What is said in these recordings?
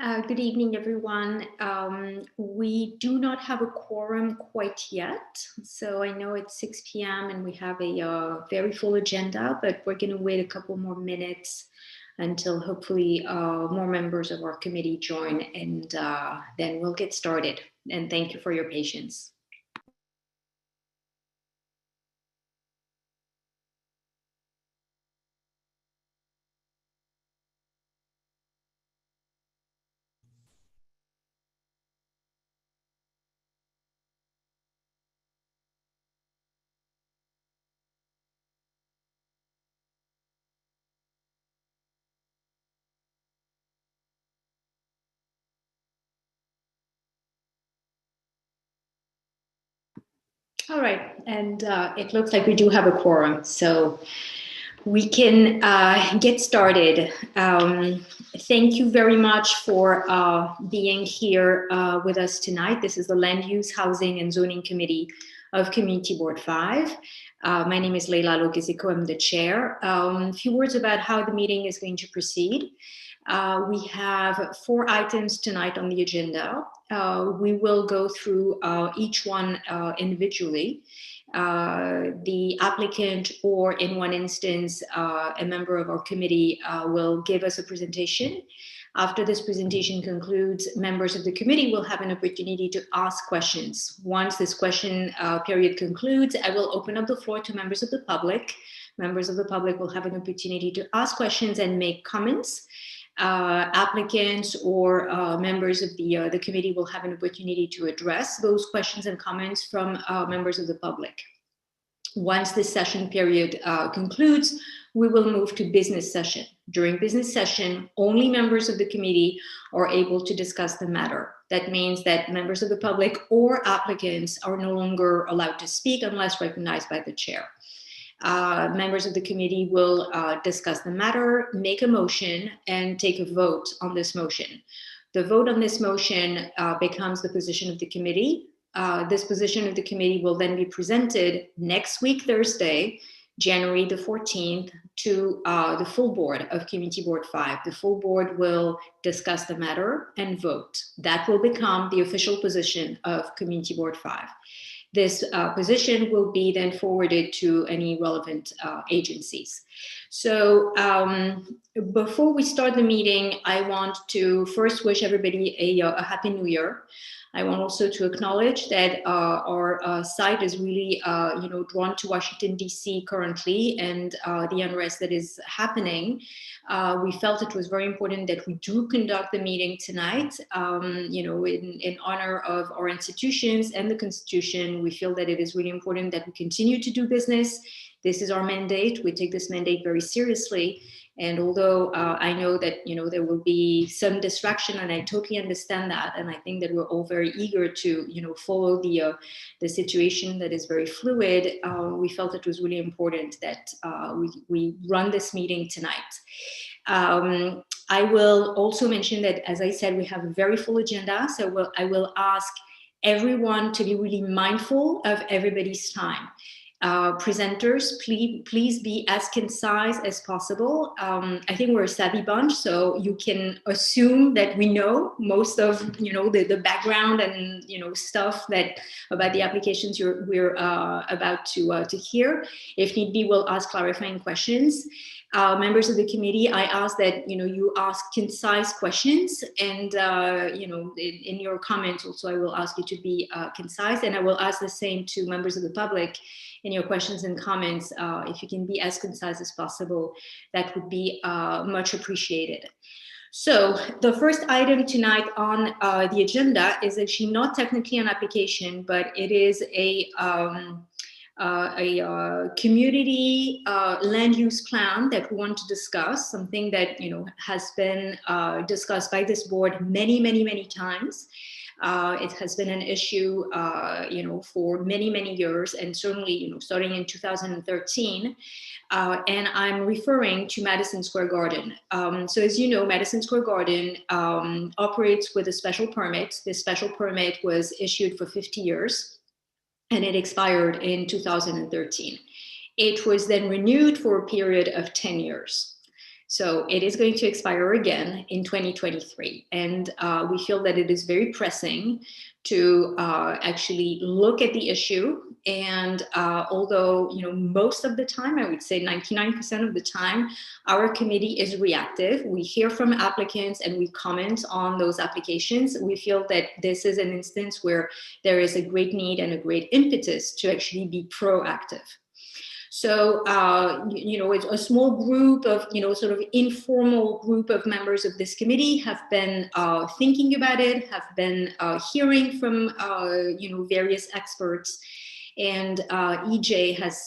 Good evening, everyone. We do not have a quorum quite yet. So I know it's 6 p.m. and we have a very full agenda, but we're going to wait a couple more minutes until hopefully more members of our committee join, and then we'll get started. And thank you for your patience. All right, and it looks like we do have a quorum, so we can get started. Thank you very much for being here with us tonight. This is the Land Use, Housing, and Zoning Committee of Community Board 5. My name is Leila Logiziko, I'm the chair. A few words about how the meeting is going to proceed. We have 4 items tonight on the agenda. We will go through each one individually. The applicant, or in one instance, a member of our committee will give us a presentation. After this presentation concludes, members of the committee will have an opportunity to ask questions. Once this question period concludes, I will open up the floor to members of the public. Members of the public will have an opportunity to ask questions and make comments. Applicants or members of the committee will have an opportunity to address those questions and comments from members of the public. Once this session period concludes, we will move to business session. During business session, only members of the committee are able to discuss the matter. That means that members of the public or applicants are no longer allowed to speak unless recognized by the chair. Members of the committee will discuss the matter, make a motion, and take a vote on this motion. The vote on this motion becomes the position of the committee. This position of the committee will then be presented next week, Thursday, January the 14th, to the full board of Community Board 5. The full board will discuss the matter and vote. That will become the official position of Community Board 5. This position will be then forwarded to any relevant agencies. So before we start the meeting, I want to first wish everybody a Happy New Year. I want also to acknowledge that our site is really drawn to Washington, D.C. currently, and the unrest that is happening. We felt it was very important that we do conduct the meeting tonight, in honor of our institutions and the Constitution. We feel that it is really important that we continue to do business. This is our mandate. We take this mandate very seriously. And although I know that there will be some distraction, and I totally understand that, and I think that we're all very eager to follow the situation that is very fluid, we felt it was really important that we run this meeting tonight. I will also mention that, as I said, we have a very full agenda, so I will ask everyone to be really mindful of everybody's time. Presenters, please be as concise as possible. I think we're a savvy bunch, so you can assume that we know most of the background and stuff that about the applications we're about to hear. If need be, we'll ask clarifying questions. Members of the committee, I ask that you ask concise questions, and in your comments also I will ask you to be concise, and I will ask the same to members of the public. In your questions and comments, if you can be as concise as possible, that would be much appreciated. So the first item tonight on the agenda is actually not technically an application, but it is a community land use plan that we want to discuss, something that has been discussed by this board many times. It has been an issue, for many years, and certainly, starting in 2013. And I'm referring to Madison Square Garden. So as you know, Madison Square Garden operates with a special permit. This special permit was issued for 50 years, and it expired in 2013. It was then renewed for a period of 10 years. So it is going to expire again in 2023. And we feel that it is very pressing to actually look at the issue. And although, most of the time, I would say 99% of the time, our committee is reactive. We hear from applicants and we comment on those applications. We feel that this is an instance where there is a great need and a great impetus to actually be proactive. So, it's a small group of, sort of informal group of members of this committee have been thinking about it, have been hearing from, various experts. And EJ has,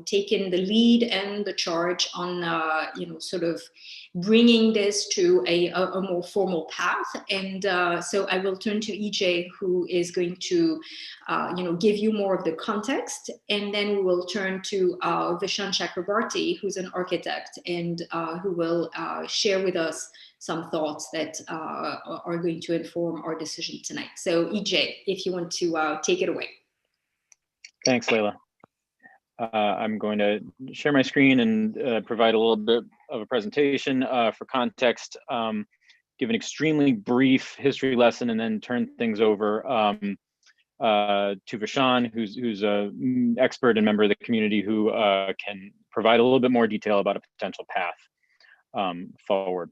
taken the lead and the charge on, sort of bringing this to a more formal path. And so I will turn to EJ, who is going to, give you more of the context. And then we will turn to Vishan Chakrabarti, who's an architect and who will share with us some thoughts that are going to inform our decision tonight. So EJ, if you want to take it away. Thanks, Layla. I'm going to share my screen and provide a little bit of a presentation for context, give an extremely brief history lesson, and then turn things over to Vishan, who's an expert and member of the community who can provide a little bit more detail about a potential path forward.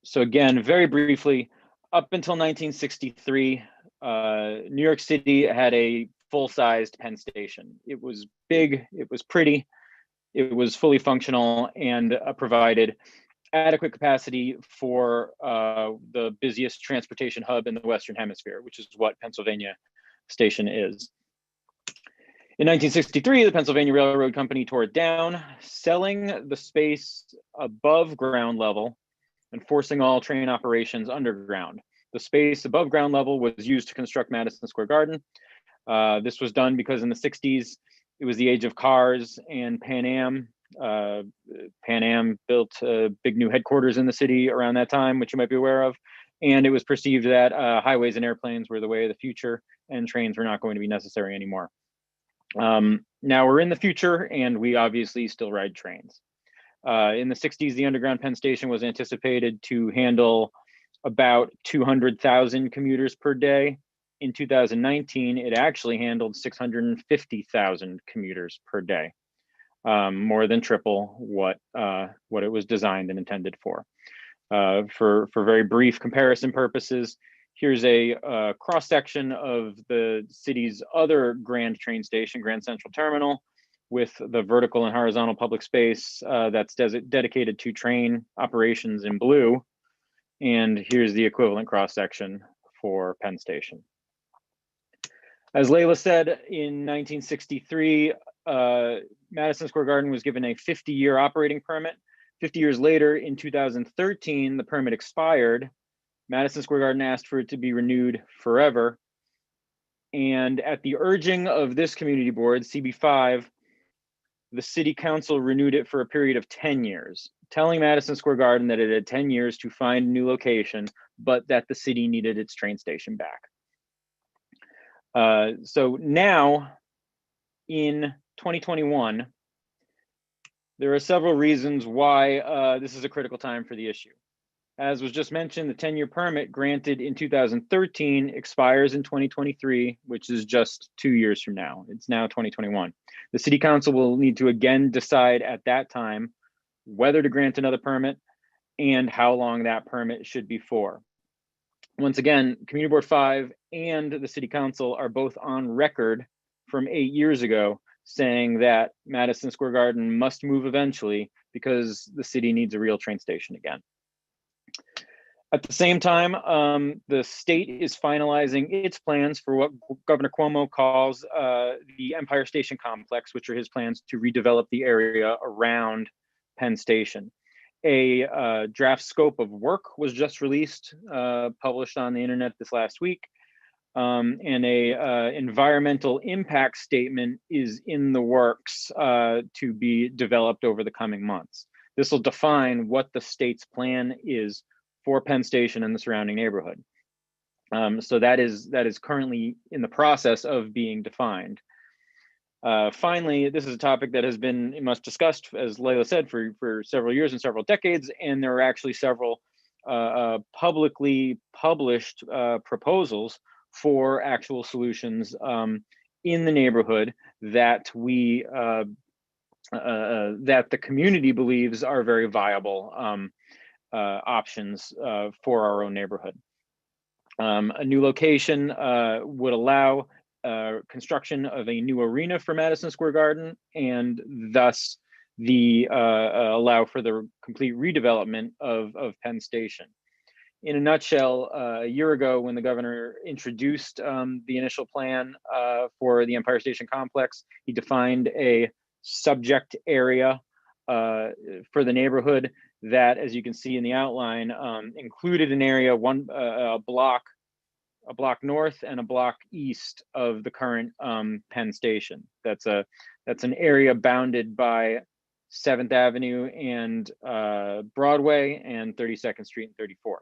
So again, very briefly, up until 1963, New York City had a full-sized Penn Station. It was big, it was pretty, it was fully functional, and provided adequate capacity for the busiest transportation hub in the Western Hemisphere, which is what Pennsylvania Station is. In 1963, the Pennsylvania Railroad Company tore it down, selling the space above ground level and forcing all train operations underground. The space above ground level was used to construct Madison Square Garden. This was done because in the 60s, it was the age of cars, and Pan Am built a big new headquarters in the city around that time, which you might be aware of. And it was perceived that highways and airplanes were the way of the future, and trains were not going to be necessary anymore. Now we're in the future, and we obviously still ride trains. In the 60s, the underground Penn Station was anticipated to handle about 200,000 commuters per day. In 2019, it actually handled 650,000 commuters per day, more than triple what it was designed and intended for. For very brief comparison purposes, here's a cross-section of the city's other grand train station, Grand Central Terminal, with the vertical and horizontal public space that's dedicated to train operations in blue. And here's the equivalent cross-section for Penn Station. As Layla said, in 1963, Madison Square Garden was given a 50-year operating permit. 50 years later, in 2013, the permit expired. Madison Square Garden asked for it to be renewed forever. And at the urging of this community board, CB5, the city council renewed it for a period of 10 years, telling Madison Square Garden that it had 10 years to find a new location, but that the city needed its train station back. So now, in 2021, there are several reasons why this is a critical time for the issue. As was just mentioned, the 10-year permit granted in 2013 expires in 2023, which is just 2 years from now. It's now 2021. The city council will need to again decide at that time whether to grant another permit and how long that permit should be for. Once again, Community Board 5 and the City Council are both on record from 8 years ago saying that Madison Square Garden must move eventually because the city needs a real train station again. At the same time, the state is finalizing its plans for what Governor Cuomo calls the Empire Station Complex, which are his plans to redevelop the area around Penn Station. A draft scope of work was just released, published on the internet this last week, and a environmental impact statement is in the works to be developed over the coming months. This will define what the state's plan is for Penn Station and the surrounding neighborhood. So that is currently in the process of being defined. Finally, this is a topic that has been much discussed, as Layla said, for several years and several decades, and there are actually several publicly published proposals for actual solutions in the neighborhood that that the community believes are very viable options for our own neighborhood. A new location would allow construction of a new arena for Madison Square Garden, and thus allow for the complete redevelopment of Penn Station. In a nutshell, a year ago, when the governor introduced the initial plan for the Empire Station complex, he defined a subject area for the neighborhood that, as you can see in the outline, included an area a block north and a block east of the current Penn Station. That's an area bounded by 7th Avenue and Broadway and 32nd Street and 34th.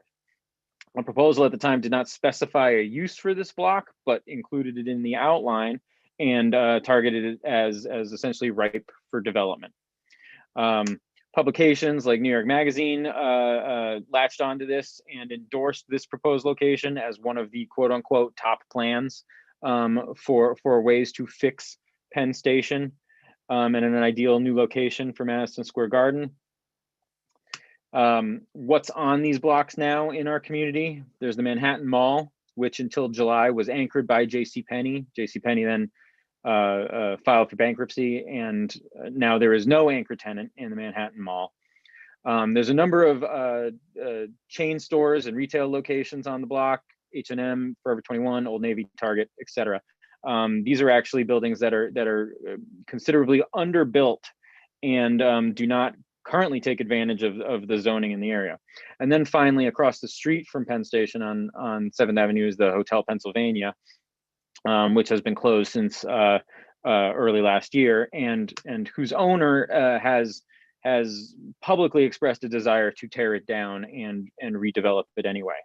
A proposal at the time did not specify a use for this block, but included it in the outline and targeted it as essentially ripe for development. Publications like New York Magazine latched onto this and endorsed this proposed location as one of the quote unquote top plans for ways to fix Penn Station and an ideal new location for Madison Square Garden. What's on these blocks now in our community? There's the Manhattan Mall, which until July was anchored by JCPenney. JCPenney then filed for bankruptcy, and now there is no anchor tenant in the Manhattan Mall. There's a number of chain stores and retail locations on the block: H&M, Forever 21, Old Navy, Target, etc. These are actually buildings that are considerably underbuilt and do not currently take advantage of the zoning in the area. And then finally, across the street from Penn Station on 7th Avenue is the Hotel Pennsylvania, which has been closed since early last year, and whose owner has publicly expressed a desire to tear it down and redevelop it anyway.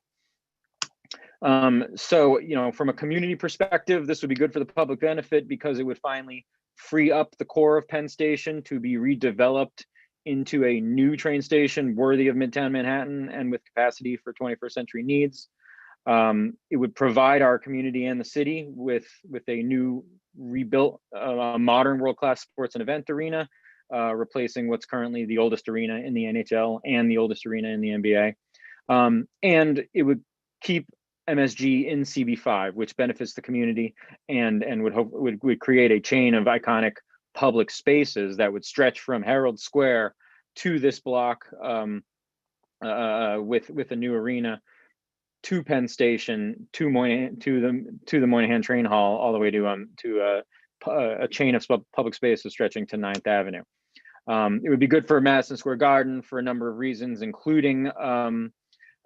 So, from a community perspective, this would be good for the public benefit because it would finally free up the core of Penn Station to be redeveloped into a new train station worthy of Midtown Manhattan and with capacity for 21st century needs. It would provide our community and the city with a new rebuilt modern world-class sports and event arena, replacing what's currently the oldest arena in the NHL and the oldest arena in the NBA. And it would keep MSG in CB5, which benefits the community and would create a chain of iconic public spaces that would stretch from Herald Square to this block with a new arena, to Penn Station, to the Moynihan Train Hall, all the way to a chain of public spaces stretching to 9th Avenue. It would be good for Madison Square Garden for a number of reasons, including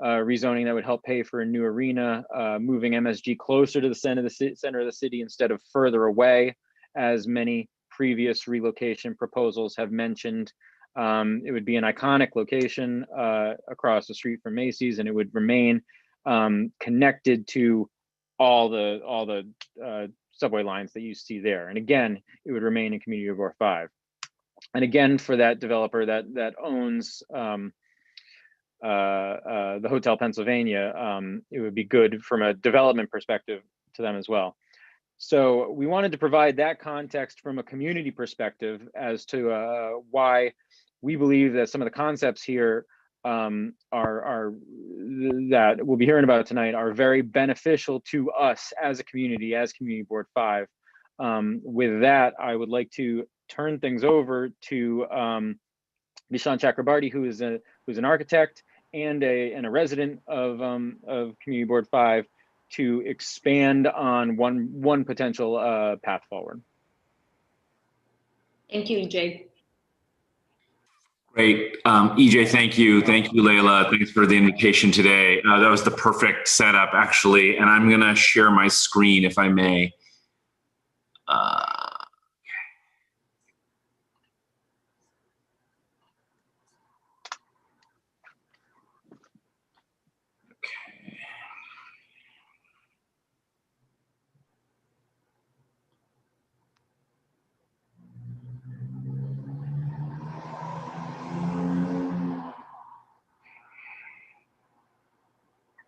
rezoning that would help pay for a new arena, moving MSG closer to the center of the city instead of further away, as many previous relocation proposals have mentioned. It would be an iconic location across the street from Macy's, and it would remain connected to all the subway lines that you see there. And again, it would remain in Community of War 5. And again, for that developer that owns the Hotel Pennsylvania, it would be good from a development perspective to them as well. So we wanted to provide that context from a community perspective as to why we believe that some of the concepts here that we'll be hearing about tonight are very beneficial to us as a community, as Community Board 5. With that, I would like to turn things over to Vishaan Chakrabarty, who's an architect and a resident of Community Board 5, to expand on one potential path forward. Thank you, EJ. Great. EJ, thank you. Thank you, Layla. Thanks for the invitation today. That was the perfect setup, actually. And I'm going to share my screen, if I may.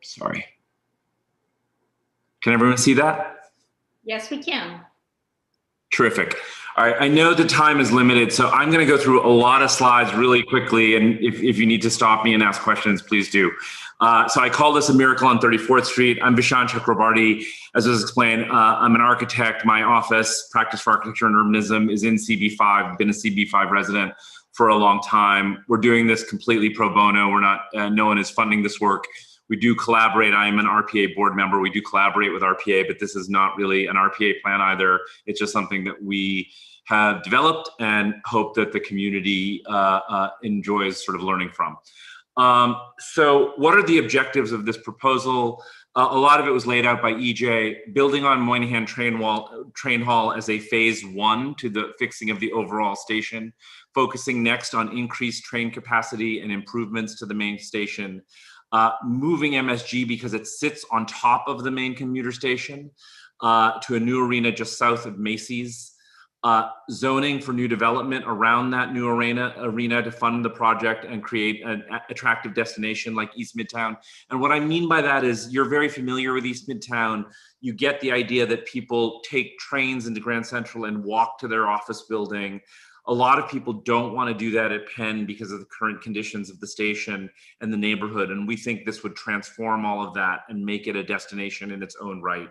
Sorry. Can everyone see that? Yes, we can. Terrific. All right, I know the time is limited, so I'm going to go through a lot of slides really quickly, and if you need to stop me and ask questions, please do. So I call this a miracle on 34th Street. I'm Vishan Chakrabarty. As was explained, I'm an architect. My office, Practice for Architecture and Urbanism, is in CB5. I've been a CB5 resident for a long time. We're doing this completely pro bono. We're not, no one is funding this work. We do collaborate. I am an RPA board member. We do collaborate with RPA, but this is not really an RPA plan either. It's just something that we have developed and hope that the community enjoys sort of learning from. So what are the objectives of this proposal? A lot of it was laid out by EJ, building on Moynihan Train Hall as a phase 1 to the fixing of the overall station, focusing next on increased train capacity and improvements to the main station. Moving MSG because it sits on top of the main commuter station to a new arena just south of Macy's. Zoning for new development around that new arena to fund the project and create an attractive destination like East Midtown. And what I mean by that is you're very familiar with East Midtown. You get the idea that people take trains into Grand Central and walk to their office building. A lot of people don't want to do that at Penn because of the current conditions of the station and the neighborhood. And we think this would transform all of that and make it a destination in its own right.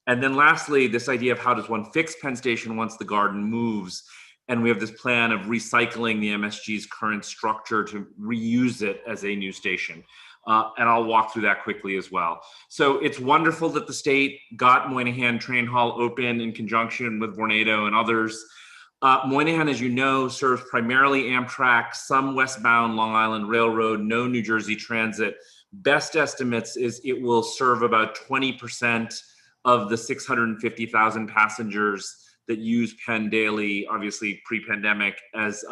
And then lastly, this idea of how does one fix Penn Station once the garden moves? And we have this plan of recycling the MSG's current structure to reuse it as a new station. And I'll walk through that quickly as well. So it's wonderful that the state got Moynihan Train Hall open in conjunction with Vornado and others. Moynihan, as you know, serves primarily Amtrak, some westbound Long Island Railroad, no New Jersey Transit. Best estimates is it will serve about 20% of the 650,000 passengers that use Penn daily, obviously pre-pandemic, as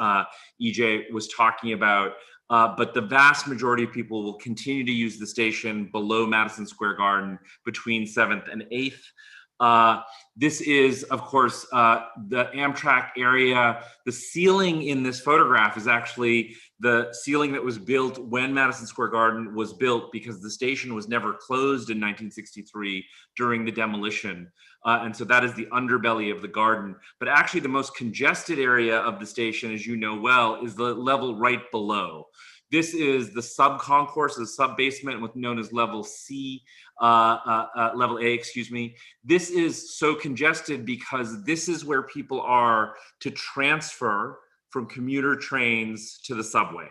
EJ was talking about. But the vast majority of people will continue to use the station below Madison Square Garden between 7th and 8th. This is, of course, the Amtrak area. The ceiling in this photograph is actually the ceiling that was built when Madison Square Garden was built because the station was never closed in 1963 during the demolition. And so that is the underbelly of the garden. But actually the most congested area of the station, as you know well, is the level right below. This is the sub-concourse, the sub-basement, known as level C, level A, excuse me. This is so congested because this is where people are to transfer from commuter trains to the subway.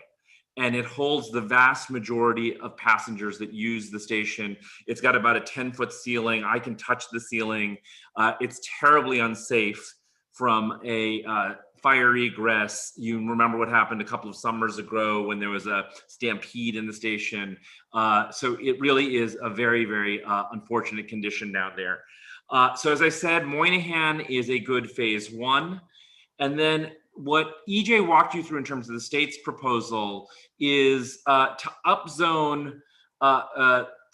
And it holds the vast majority of passengers that use the station. It's got about a 10-foot ceiling. I can touch the ceiling. It's terribly unsafe from a fire egress. You remember what happened a couple of summers ago when there was a stampede in the station. So it really is a very, very unfortunate condition down there. So as I said, Moynihan is a good phase 1. And then what EJ walked you through in terms of the state's proposal is to upzone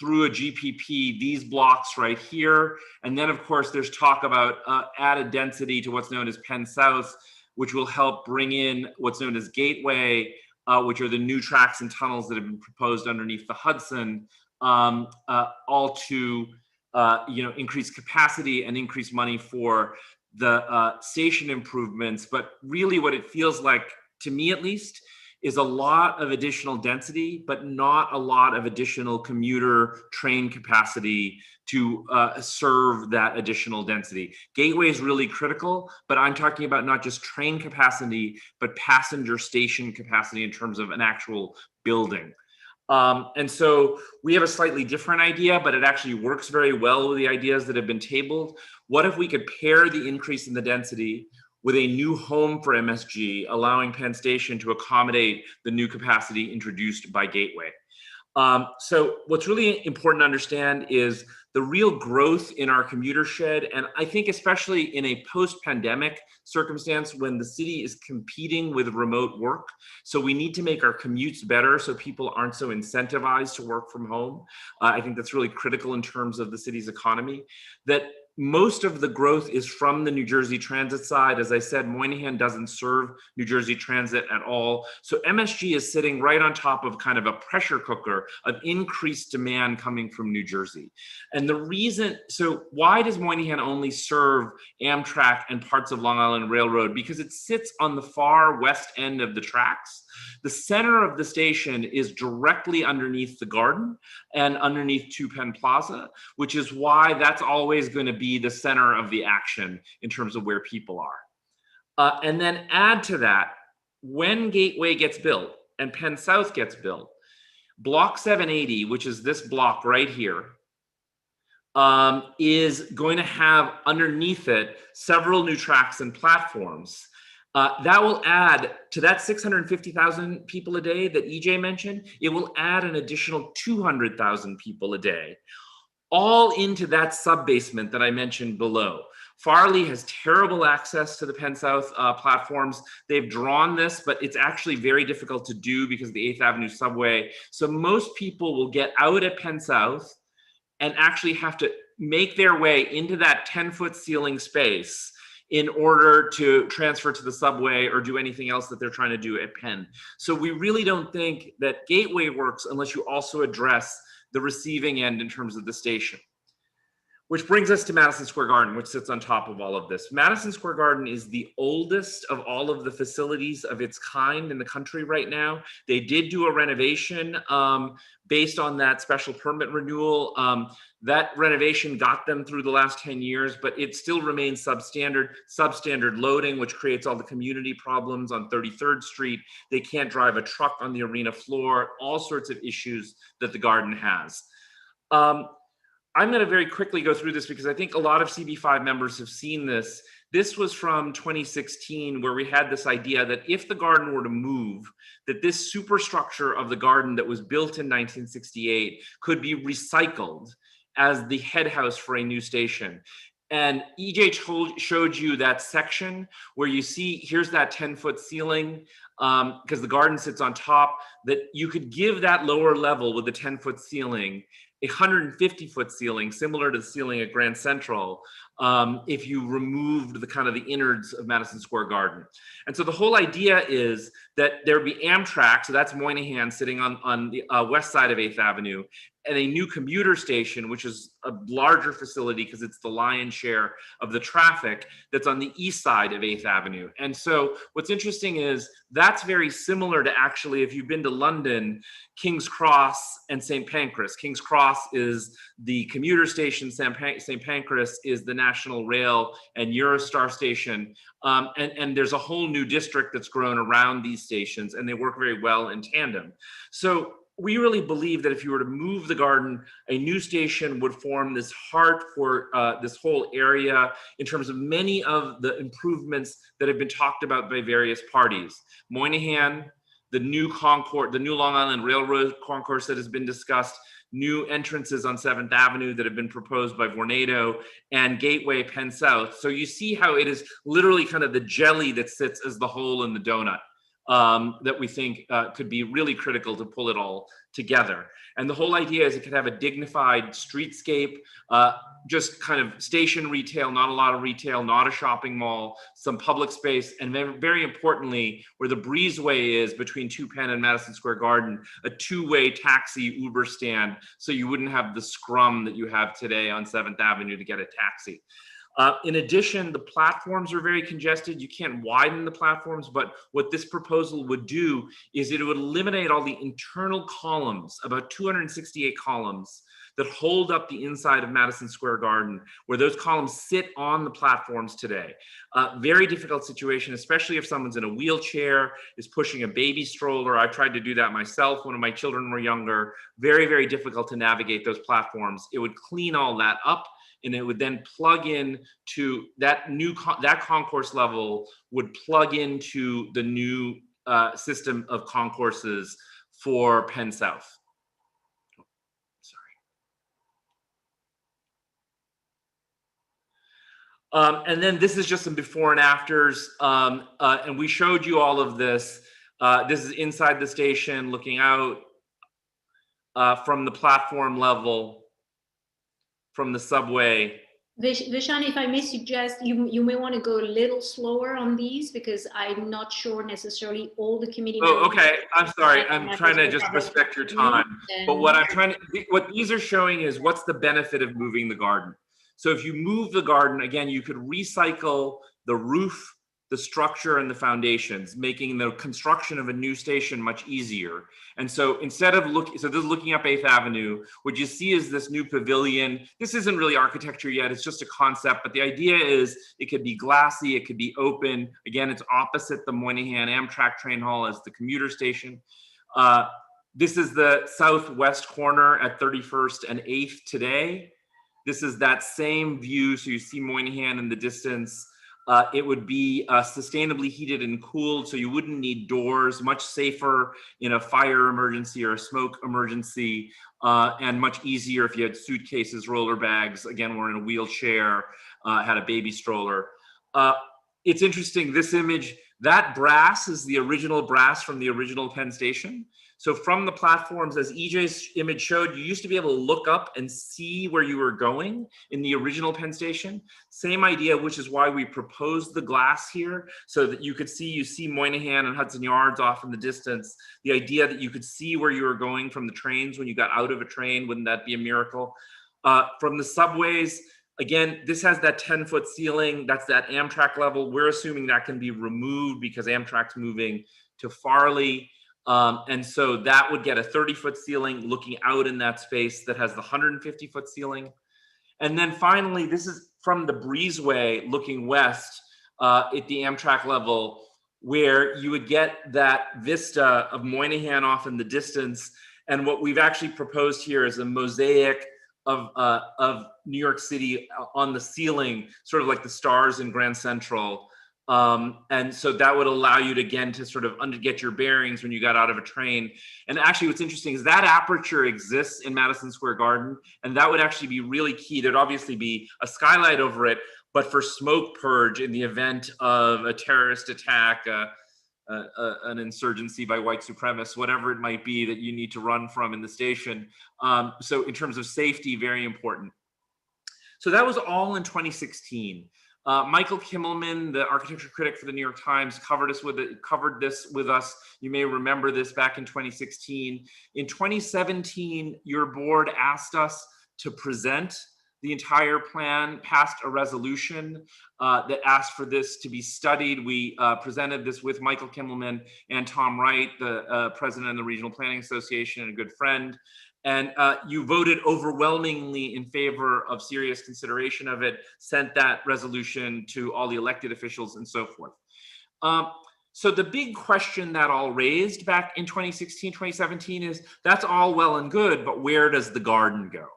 through a GPP these blocks right here. And then of course there's talk about added density to what's known as Penn South, which will help bring in what's known as Gateway, which are the new tracks and tunnels that have been proposed underneath the Hudson, all to increase capacity and increase money for the station improvements. But really what it feels like, to me at least, is a lot of additional density, but not a lot of additional commuter train capacity to serve that additional density. Gateway is really critical, but I'm talking about not just train capacity, but passenger station capacity in terms of an actual building. And so we have a slightly different idea, but it actually works very well with the ideas that have been tabled. What if we could pair the increase in the density with a new home for MSG, allowing Penn Station to accommodate the new capacity introduced by Gateway? So what's really important to understand is the real growth in our commuter shed, and I think especially in a post-pandemic circumstance when the city is competing with remote work. So we need to make our commutes better so people aren't so incentivized to work from home. I think that's really critical in terms of the city's economy. That most of the growth is from the New Jersey Transit side. As I said, Moynihan doesn't serve New Jersey Transit at all. So MSG is sitting right on top of kind of a pressure cooker of increased demand coming from New Jersey. And the reason, so why does Moynihan only serve Amtrak and parts of Long Island Railroad? Because it sits on the far west end of the tracks. The center of the station is directly underneath the Garden and underneath Two Penn Plaza, which is why that's always going to be the center of the action in terms of where people are. And then add to that, when Gateway gets built and Penn South gets built, Block 780, which is this block right here, is going to have underneath it several new tracks and platforms. That will add to that 650,000 people a day that EJ mentioned. It will add an additional 200,000 people a day, all into that sub-basement that I mentioned below. Farley has terrible access to the Penn South platforms. They've drawn this, but it's actually very difficult to do because of the 8th Avenue subway. So most people will get out at Penn South and actually have to make their way into that 10-foot ceiling space in order to transfer to the subway or do anything else that they're trying to do at Penn. So we really don't think that Gateway works unless you also address the receiving end in terms of the station. Which brings us to Madison Square Garden, which sits on top of all of this. Madison Square Garden is the oldest of all of the facilities of its kind in the country right now. They did do a renovation based on that special permit renewal. That renovation got them through the last 10 years, but it still remains substandard loading, which creates all the community problems on 33rd Street. They can't drive a truck on the arena floor, all sorts of issues that the Garden has. I'm going to very quickly go through this because I think a lot of CB5 members have seen this. This was from 2016, where we had this idea that if the Garden were to move, that this superstructure of the Garden that was built in 1968 could be recycled as the head house for a new station. And EJ showed you that section where you see, here's that 10-foot ceiling, because the Garden sits on top, that you could give that lower level with the 10-foot ceiling a 150-foot ceiling, similar to the ceiling at Grand Central, if you removed the kind of the innards of Madison Square Garden. And so the whole idea is that there would be Amtrak, so that's Moynihan sitting on the west side of 8th Avenue, and a new commuter station, which is a larger facility because it's the lion's share of the traffic that's on the east side of 8th Avenue. And so what's interesting is that's very similar to, actually, if you've been to London, King's Cross and St. Pancras. King's Cross is the commuter station, St. Pancras is the National Rail and Eurostar station. And there's a whole new district that's grown around these stations, and they work very well in tandem. So we really believe that if you were to move the Garden, a new station would form this heart for this whole area in terms of many of the improvements that have been talked about by various parties. Moynihan, the new concourse, the new Long Island Railroad concourse that has been discussed, new entrances on 7th Avenue that have been proposed by Vornado, and Gateway Penn South. So you see how it is literally kind of the jelly that sits as the hole in the donut. That we think could be really critical to pull it all together. And the whole idea is it could have a dignified streetscape, just kind of station retail, not a lot of retail, not a shopping mall, some public space, and then very importantly, where the breezeway is between Two Penn and Madison Square Garden, a two-way taxi Uber stand, so you wouldn't have the scrum that you have today on 7th Avenue to get a taxi. In addition, the platforms are very congested. You can't widen the platforms, but what this proposal would do is it would eliminate all the internal columns, about 268 columns, that hold up the inside of Madison Square Garden, where those columns sit on the platforms today. Very difficult situation, especially if someone's in a wheelchair, is pushing a baby stroller. I tried to do that myself when my children were younger. Very, very difficult to navigate those platforms. It would clean all that up, and it would then plug in to that new, that concourse level would plug into the new system of concourses for Penn South. And then this is just some before and afters. And we showed you all of this. This is inside the station, looking out from the platform level, from the subway. Vishan, if I may suggest, you may want to go a little slower on these because I'm not sure necessarily all the committee members. Oh, okay. I'm sorry. I'm trying to just respect your time. But what I'm trying to, what these are showing is what's the benefit of moving the garden. So if you move the garden, again, you could recycle the roof, the structure, and the foundations, making the construction of a new station much easier. And so instead of looking, so this is looking up 8th Avenue, what you see is this new pavilion. This isn't really architecture yet, it's just a concept, but the idea is it could be glassy, it could be open. Again, it's opposite the Moynihan Amtrak train hall as the commuter station. This is the southwest corner at 31st and 8th today. This is that same view, so you see Moynihan in the distance. It would be sustainably heated and cooled, so you wouldn't need doors, much safer in a fire emergency or a smoke emergency, and much easier if you had suitcases, roller bags, again, we're in a wheelchair, had a baby stroller. It's interesting, this image, that brass is the original brass from the original Penn Station. So from the platforms, as EJ's image showed, you used to be able to look up and see where you were going in the original Penn Station. Same idea, which is why we proposed the glass here, so that you could see, you see Moynihan and Hudson Yards off in the distance. The idea that you could see where you were going from the trains when you got out of a train, wouldn't that be a miracle? From the subways, again, this has that 10-foot ceiling. That's that Amtrak level. We're assuming that can be removed because Amtrak's moving to Farley. And so that would get a 30-foot ceiling looking out in that space that has the 150-foot ceiling. And then finally, this is from the breezeway looking west at the Amtrak level, where you would get that vista of Moynihan off in the distance. And what we've actually proposed here is a mosaic of New York City on the ceiling, sort of like the stars in Grand Central. And so that would allow you to, again, to sort of get your bearings when you got out of a train. And actually what's interesting is that aperture exists in Madison Square Garden, and that would actually be really key. There'd obviously be a skylight over it, but for smoke purge in the event of a terrorist attack, an insurgency by white supremacists, whatever it might be that you need to run from in the station. So in terms of safety, very important. So that was all in 2016. Michael Kimmelman, the architecture critic for the New York Times, covered this with us. You may remember this back in 2016. In 2017, your board asked us to present the entire plan, passed a resolution that asked for this to be studied. We presented this with Michael Kimmelman and Tom Wright, the president of the Regional Planning Association and a good friend. And you voted overwhelmingly in favor of serious consideration of it, sent that resolution to all the elected officials and so forth. So the big question that all raised back in 2016, 2017 is, that's all well and good, but where does the garden go?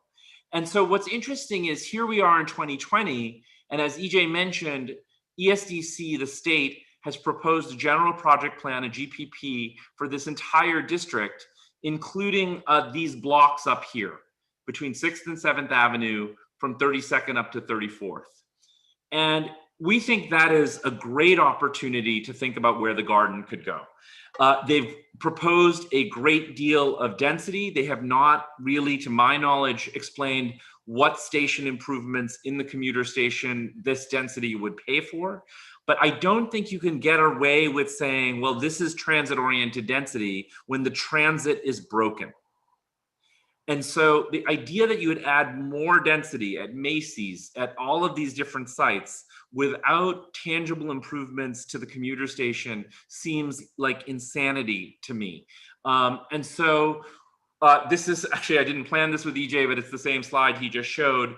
And so what's interesting is here we are in 2020, and as EJ mentioned, ESDC, the state, has proposed a general project plan, a GPP, for this entire district, including these blocks up here between 6th and 7th Avenue from 32nd up to 34th. And we think that is a great opportunity to think about where the garden could go. They've proposed a great deal of density. They have not really, to my knowledge, explained what station improvements in the commuter station this density would pay for. But I don't think you can get away with saying, well, this is transit-oriented density when the transit is broken. And so the idea that you would add more density at Macy's, at all of these different sites, without tangible improvements to the commuter station seems like insanity to me. And so this is actually, I didn't plan this with EJ, but it's the same slide he just showed.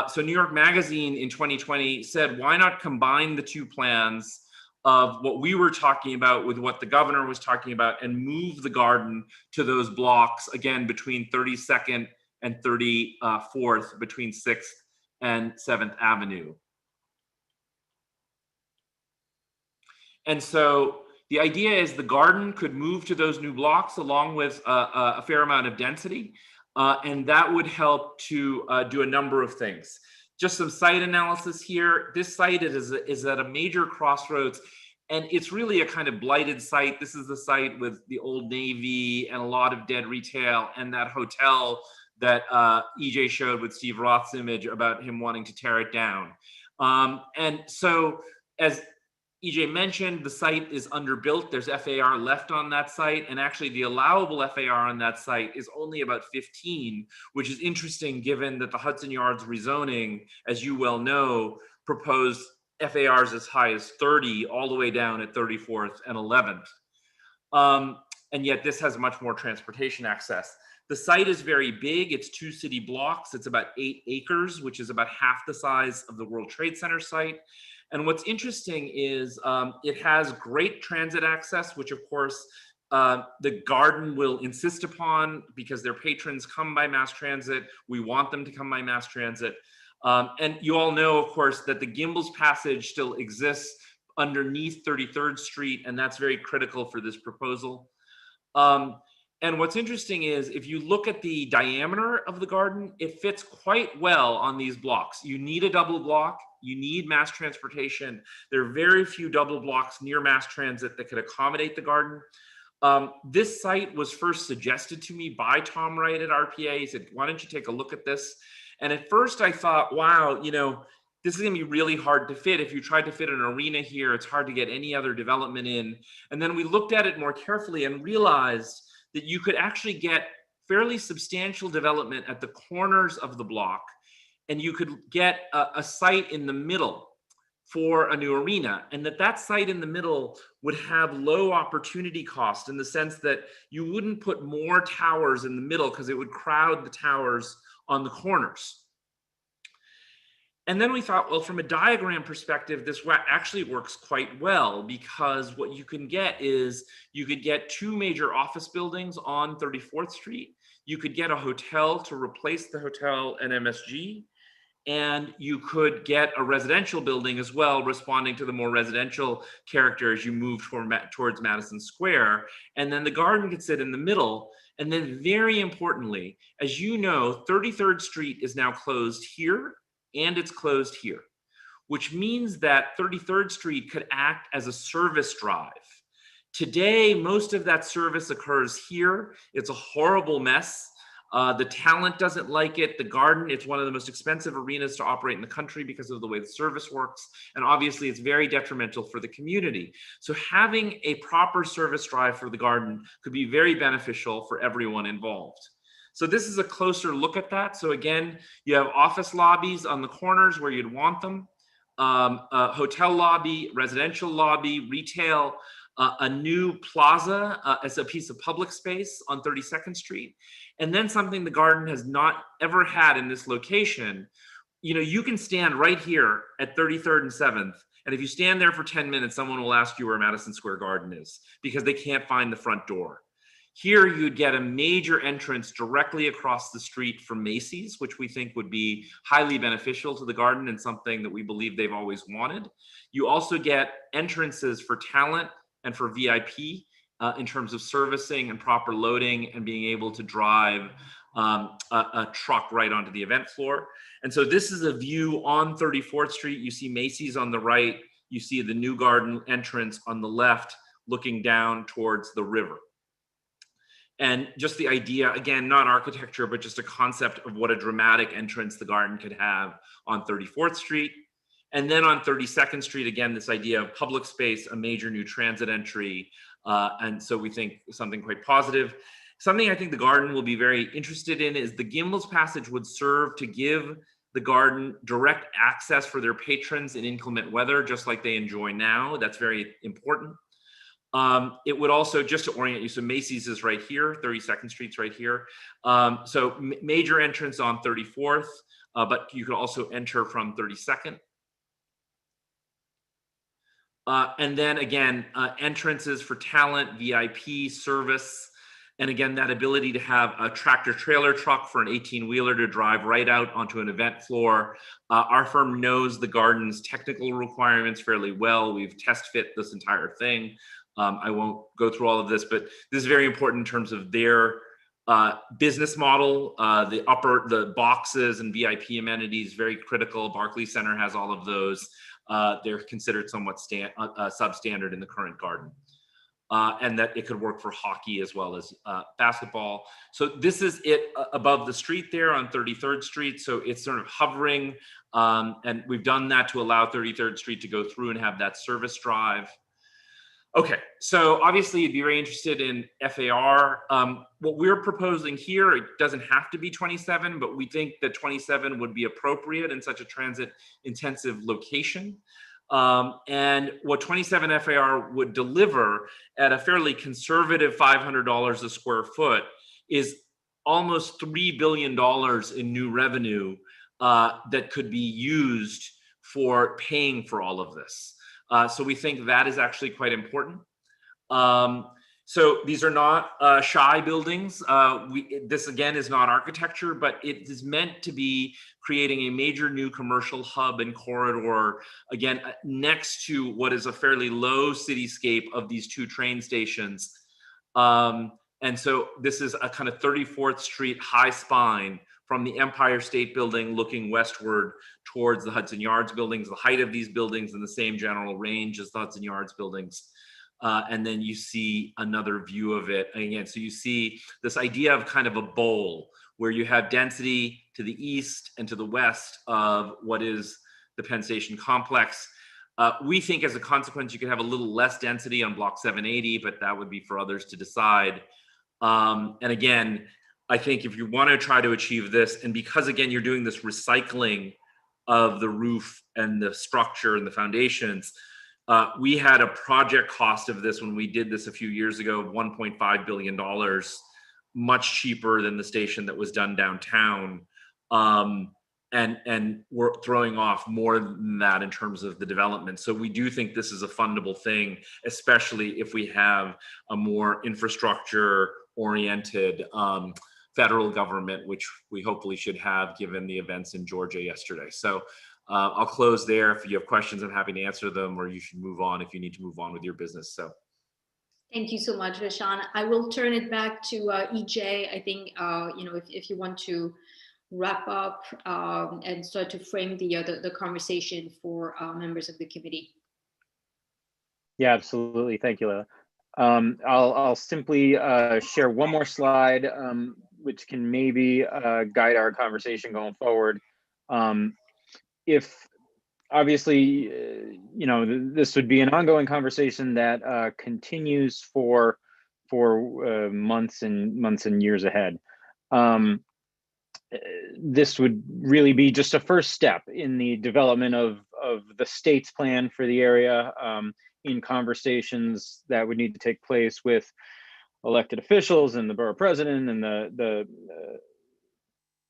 So New York Magazine in 2020 said, why not combine the two plans of what we were talking about with what the governor was talking about and move the garden to those blocks, again, between 32nd and 34th, between 6th and 7th Avenue. And so the idea is the garden could move to those new blocks along with a fair amount of density, and that would help to do a number of things. Just some site analysis here. This site is at a major crossroads, and it's really a kind of blighted site. This is the site with the Old Navy and a lot of dead retail and that hotel that EJ showed with Steve Roth's image about him wanting to tear it down. And so, as EJ mentioned, the site is underbuilt. There's FAR left on that site, and actually the allowable FAR on that site is only about 15, which is interesting given that the Hudson Yards rezoning, as you well know, proposed FARs as high as 30 all the way down at 34th and 11th. And yet this has much more transportation access. The site is very big. It's 2 city blocks. It's about 8 acres, which is about half the size of the World Trade Center site. And what's interesting is it has great transit access, which of course the garden will insist upon because their patrons come by mass transit. We want them to come by mass transit. And you all know, of course, that the Gimbel's Passage still exists underneath 33rd Street, and that's very critical for this proposal. And what's interesting is if you look at the diameter of the garden, it fits quite well on these blocks. You need a double block, you need mass transportation. There are very few double blocks near mass transit that could accommodate the garden. This site was first suggested to me by Tom Wright at RPA. He said, why don't you take a look at this? And at first I thought, wow, you know, this is gonna be really hard to fit. If you tried to fit an arena here, it's hard to get any other development in. And then we looked at it more carefully and realized that you could actually get fairly substantial development at the corners of the block, and you could get a site in the middle for a new arena, and that site in the middle would have low opportunity cost in the sense that you wouldn't put more towers in the middle because it would crowd the towers on the corners. And then we thought, well, from a diagram perspective, this actually works quite well because what you can get is you could get 2 major office buildings on 34th Street. You could get a hotel to replace the hotel and MSG. And you could get a residential building as well, responding to the more residential character as you move towards Madison Square. And then the garden could sit in the middle. And then very importantly, as you know, 33rd Street is now closed here and it's closed here, which means that 33rd Street could act as a service drive. Today, most of that service occurs here. It's a horrible mess. The talent doesn't like it. The garden, it's one of the most expensive arenas to operate in the country because of the way the service works. And obviously it's very detrimental for the community. So having a proper service drive for the garden could be very beneficial for everyone involved. So this is a closer look at that. So again, you have office lobbies on the corners where you'd want them, a hotel lobby, residential lobby, retail, a new plaza as a piece of public space on 32nd Street. And then something the garden has not ever had in this location. You know, you can stand right here at 33rd and 7th. And if you stand there for 10 minutes, someone will ask you where Madison Square Garden is because they can't find the front door. Here, you'd get a major entrance directly across the street from Macy's, which we think would be highly beneficial to the garden and something that we believe they've always wanted. You also get entrances for talent and for VIP in terms of servicing and proper loading and being able to drive a truck right onto the event floor. And so this is a view on 34th Street. You see Macy's on the right. You see the new garden entrance on the left, looking down towards the river. And just the idea, again, not architecture, but just a concept of what a dramatic entrance the garden could have on 34th Street. And then on 32nd Street, again, this idea of public space, a major new transit entry. And so we think something quite positive. Something I think the garden will be very interested in is the Gimbel's Passage would serve to give the garden direct access for their patrons in inclement weather, just like they enjoy now. That's very important. It would also, just to orient you, so Macy's is right here, 32nd Street's right here. So major entrance on 34th, but you could also enter from 32nd. And then again, entrances for talent, VIP, service, and again, that ability to have a tractor trailer truck for an 18-wheeler to drive right out onto an event floor. Our firm knows the garden's technical requirements fairly well. We've test fit this entire thing. I won't go through all of this, but this is very important in terms of their business model. The boxes and VIP amenities, very critical. Barclays Center has all of those. They're considered somewhat substandard in the current garden. and that it could work for hockey as well as basketball. So this is it above the street there on 33rd Street. So it's sort of hovering, and we've done that to allow 33rd Street to go through and have that service drive. Okay, so obviously you'd be very interested in FAR. What we're proposing here, it doesn't have to be 27, but we think that 27 would be appropriate in such a transit intensive location. And what 27 FAR would deliver at a fairly conservative $500 a square foot is almost $3 billion in new revenue that could be used for paying for all of this. So we think that is actually quite important. So these are not shy buildings. This again is not architecture, but it is meant to be creating a major new commercial hub and corridor, again, next to what is a fairly low cityscape of these two train stations. And so this is a kind of 34th Street high spine from the Empire State Building looking westward towards the Hudson Yards buildings, the height of these buildings in the same general range as the Hudson Yards buildings. And then you see another view of it. And again, so you see this idea of kind of a bowl where you have density to the east and to the west of what is the Penn Station complex. We think as a consequence, you could have a little less density on block 780, but that would be for others to decide. And again, I think if you want to try to achieve this, and because again, you're doing this recycling of the roof and the structure and the foundations, we had a project cost of this when we did this a few years ago, $1.5 billion, much cheaper than the station that was done downtown. And we're throwing off more than that in terms of the development. So we do think this is a fundable thing, especially if we have a more infrastructure oriented federal government, which we hopefully should have given the events in Georgia yesterday. So I'll close there. If you have questions, I'm happy to answer them, or you should move on if you need to move on with your business. So. Thank you so much, Vishan. I will turn it back to EJ. I think, if you want to wrap up and start to frame the conversation for members of the committee. Yeah, absolutely. Thank you, Leila. I'll simply share one more slide, which can maybe guide our conversation going forward. If obviously, this would be an ongoing conversation that continues for months and years ahead. This would really be just a first step in the development of the state's plan for the area, in conversations that would need to take place with elected officials and the borough president and the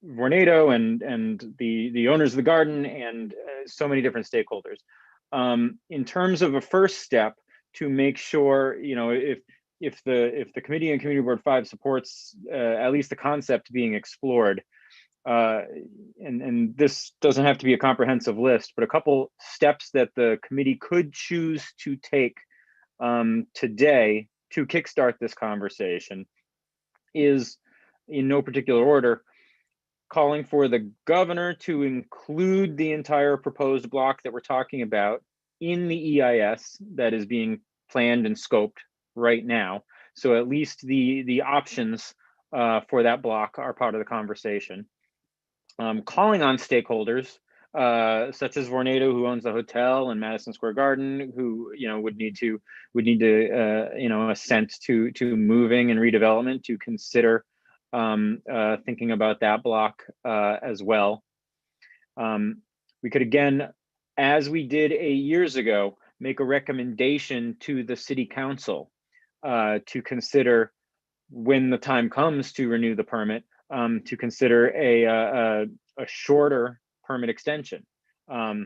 Vornado and the owners of the garden and so many different stakeholders. In terms of a first step to make sure, if the committee and community board 5 supports at least the concept being explored, and this doesn't have to be a comprehensive list, but a couple steps that the committee could choose to take today to kickstart this conversation is, in no particular order, calling for the governor to include the entire proposed block that we're talking about in the EIS that is being planned and scoped right now. So at least the options for that block are part of the conversation. Calling on stakeholders such as Vornado, who owns the hotel, and Madison Square Garden, who would need to assent to moving and redevelopment, to consider thinking about that block as well. We could, again, as we did 8 years ago, make a recommendation to the city council to consider, when the time comes to renew the permit, to consider a shorter permit extension. No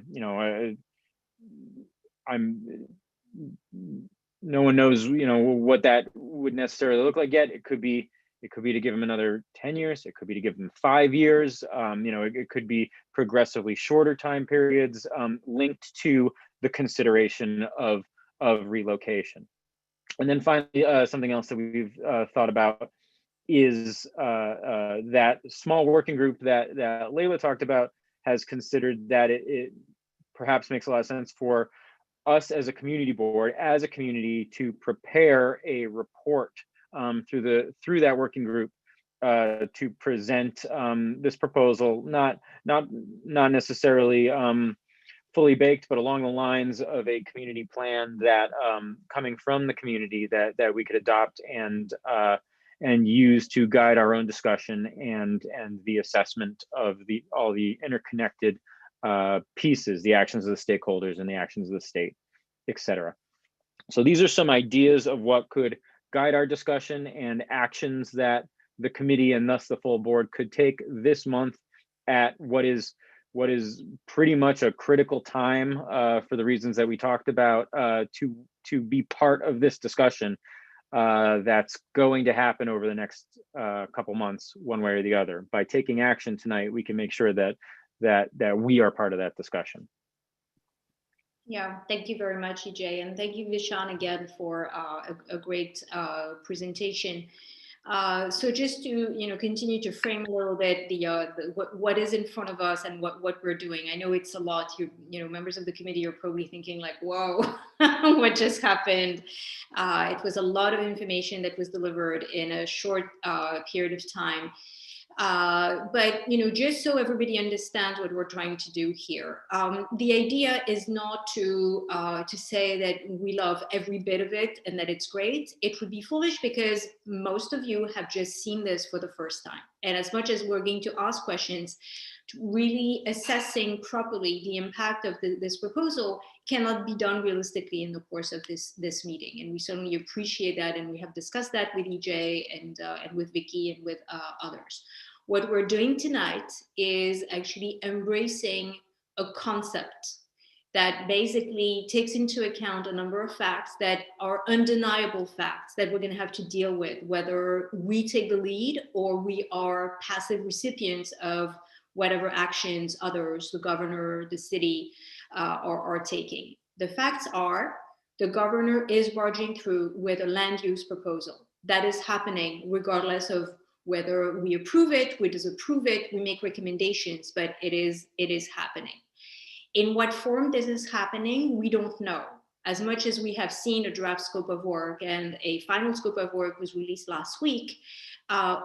one knows what that would necessarily look like yet. It could be to give them another 10 years. It could be to give them 5 years. It could be progressively shorter time periods linked to the consideration of relocation. And then finally, something else that we've thought about is that small working group that Leila talked about has considered that it perhaps makes a lot of sense for us as a community board, as a community, to prepare a report through that working group to present this proposal, not necessarily fully baked, but along the lines of a community plan that coming from the community that we could adopt and use to guide our own discussion and the assessment of all the interconnected pieces, the actions of the stakeholders and the actions of the state, et cetera. So these are some ideas of what could guide our discussion and actions that the committee and thus the full board could take this month at what is pretty much a critical time for the reasons that we talked about to be part of this discussion that's going to happen over the next couple months, one way or the other. By taking action tonight, we can make sure that we are part of that discussion. Yeah, thank you very much, EJ, and thank you, Vishan, again for a great presentation. So just to continue to frame a little bit what is in front of us and what we're doing. I know it's a lot. Members of the committee are probably thinking like, "Whoa, what just happened?" It was a lot of information that was delivered in a short period of time. But just so everybody understands what we're trying to do here, the idea is not to say that we love every bit of it and that it's great. It would be foolish because most of you have just seen this for the first time. And as much as we're going to ask questions, really assessing properly the impact of this proposal cannot be done realistically in the course of this meeting. And we certainly appreciate that. And we have discussed that with EJ and with Vicky and with others. What we're doing tonight is actually embracing a concept that basically takes into account a number of facts that are undeniable facts that we're going to have to deal with, whether we take the lead or we are passive recipients of whatever actions others, the governor, the city, are taking. The facts are the governor is barging through with a land use proposal. That is happening regardless of whether we approve it, we disapprove it, we make recommendations, but it is happening. In what form this is happening, we don't know. As much as we have seen a draft scope of work and a final scope of work was released last week,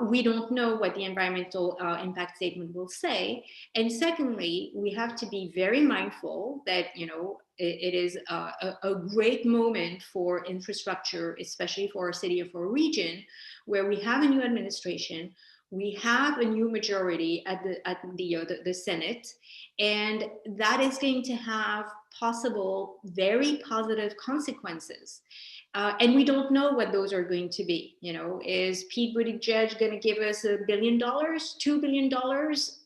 we don't know what the environmental impact statement will say. And secondly, we have to be very mindful that it is a great moment for infrastructure, especially for our city or for a region, where we have a new administration, we have a new majority at the Senate, and that is going to have possible very positive consequences. And we don't know what those are going to be. Is Pete Buttigieg going to give us $1 billion, $2 billion?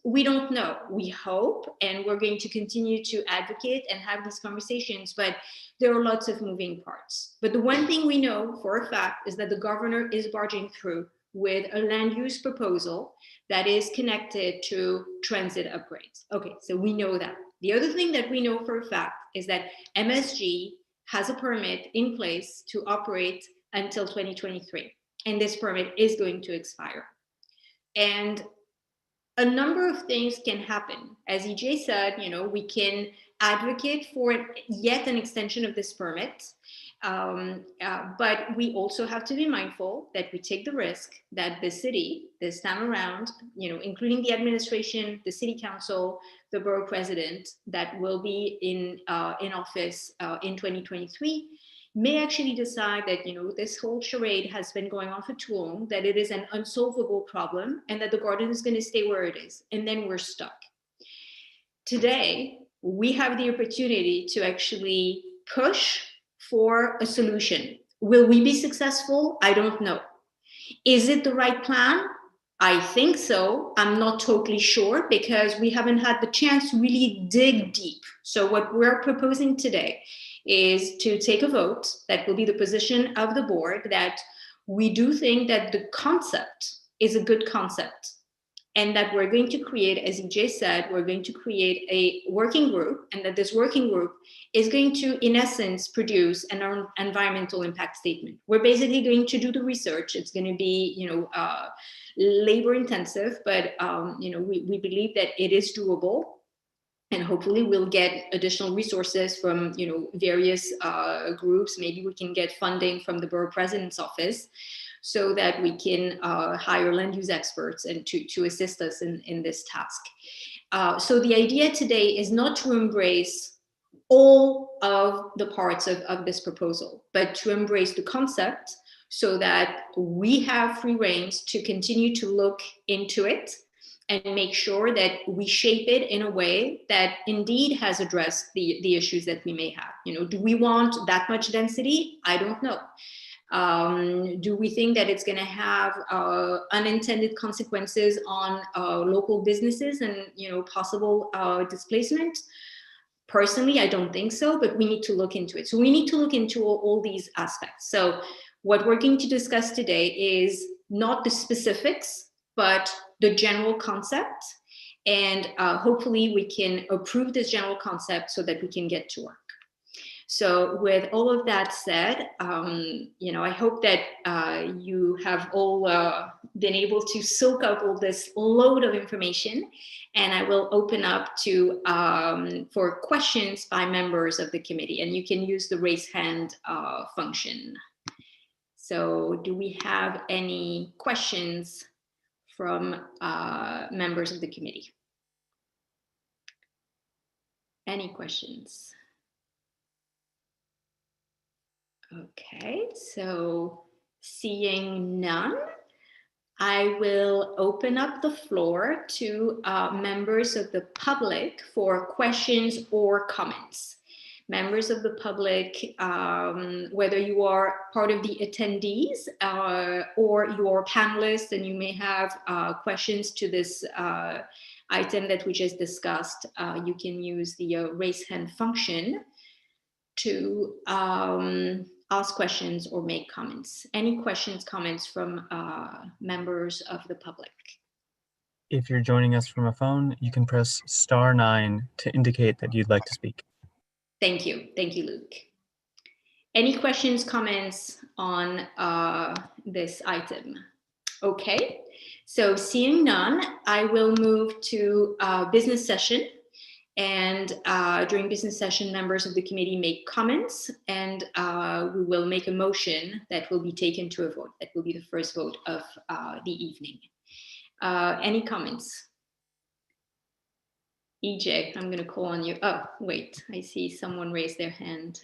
We don't know. We hope, and we're going to continue to advocate and have these conversations, but there are lots of moving parts. But the one thing we know for a fact is that the governor is barging through with a land use proposal that is connected to transit upgrades. Okay, so we know that. The other thing that we know for a fact is that MSG has a permit in place to operate until 2023. And this permit is going to expire. And a number of things can happen. As EJ said, we can advocate for yet an extension of this permit. But we also have to be mindful that we take the risk that the city, this time around, including the administration, the city council, the borough president that will be in office in 2023, may actually decide that this whole charade has been going on for too long, that it is an unsolvable problem, and that the garden is going to stay where it is, and then we're stuck. Today, we have the opportunity to actually push for a solution. Will we be successful? I don't know. Is it the right plan? I think so. I'm not totally sure because we haven't had the chance to really dig deep. So what we're proposing today is to take a vote that will be the position of the board, that we do think that the concept is a good concept, and that we're going to create, as EJ said, we're going to create a working group, and that this working group is going to, in essence, produce an environmental impact statement. We're basically going to do the research. It's going to be, labor intensive, but we believe that it is doable. And hopefully we'll get additional resources from, various groups. Maybe we can get funding from the borough president's office so that we can hire land use experts and to assist us in this task. So the idea today is not to embrace all of the parts of this proposal, but to embrace the concept so that we have free reins to continue to look into it and make sure that we shape it in a way that indeed has addressed the issues that we may have. Do we want that much density? I don't know. Do we think that it's going to have unintended consequences on local businesses and possible displacement? Personally, I don't think so, but we need to look into it. So we need to look into all these aspects. So what we're going to discuss today is not the specifics, but the general concept. And hopefully we can approve this general concept so that we can get to work. So with all of that said, I hope that you have all been able to soak up all this load of information, and I will open up to for questions by members of the committee, and you can use the raise hand function. So do we have any questions from members of the committee? Any questions? Okay, so seeing none, I will open up the floor to members of the public for questions or comments. Members of the public, whether you are part of the attendees or you're panelists and you may have questions to this item that we just discussed, you can use the raise hand function to ask questions or make comments. Any questions, comments from members of the public? If you're joining us from a phone, you can press *9 to indicate that you'd like to speak. Thank you, Luke. Any questions, comments on this item? Okay, so seeing none, I will move to business session. And during business session, members of the committee make comments, and we will make a motion that will be taken to a vote. That will be the first vote of the evening. Any comments? EJ, I'm going to call on you. Oh, wait, I see someone raise their hand.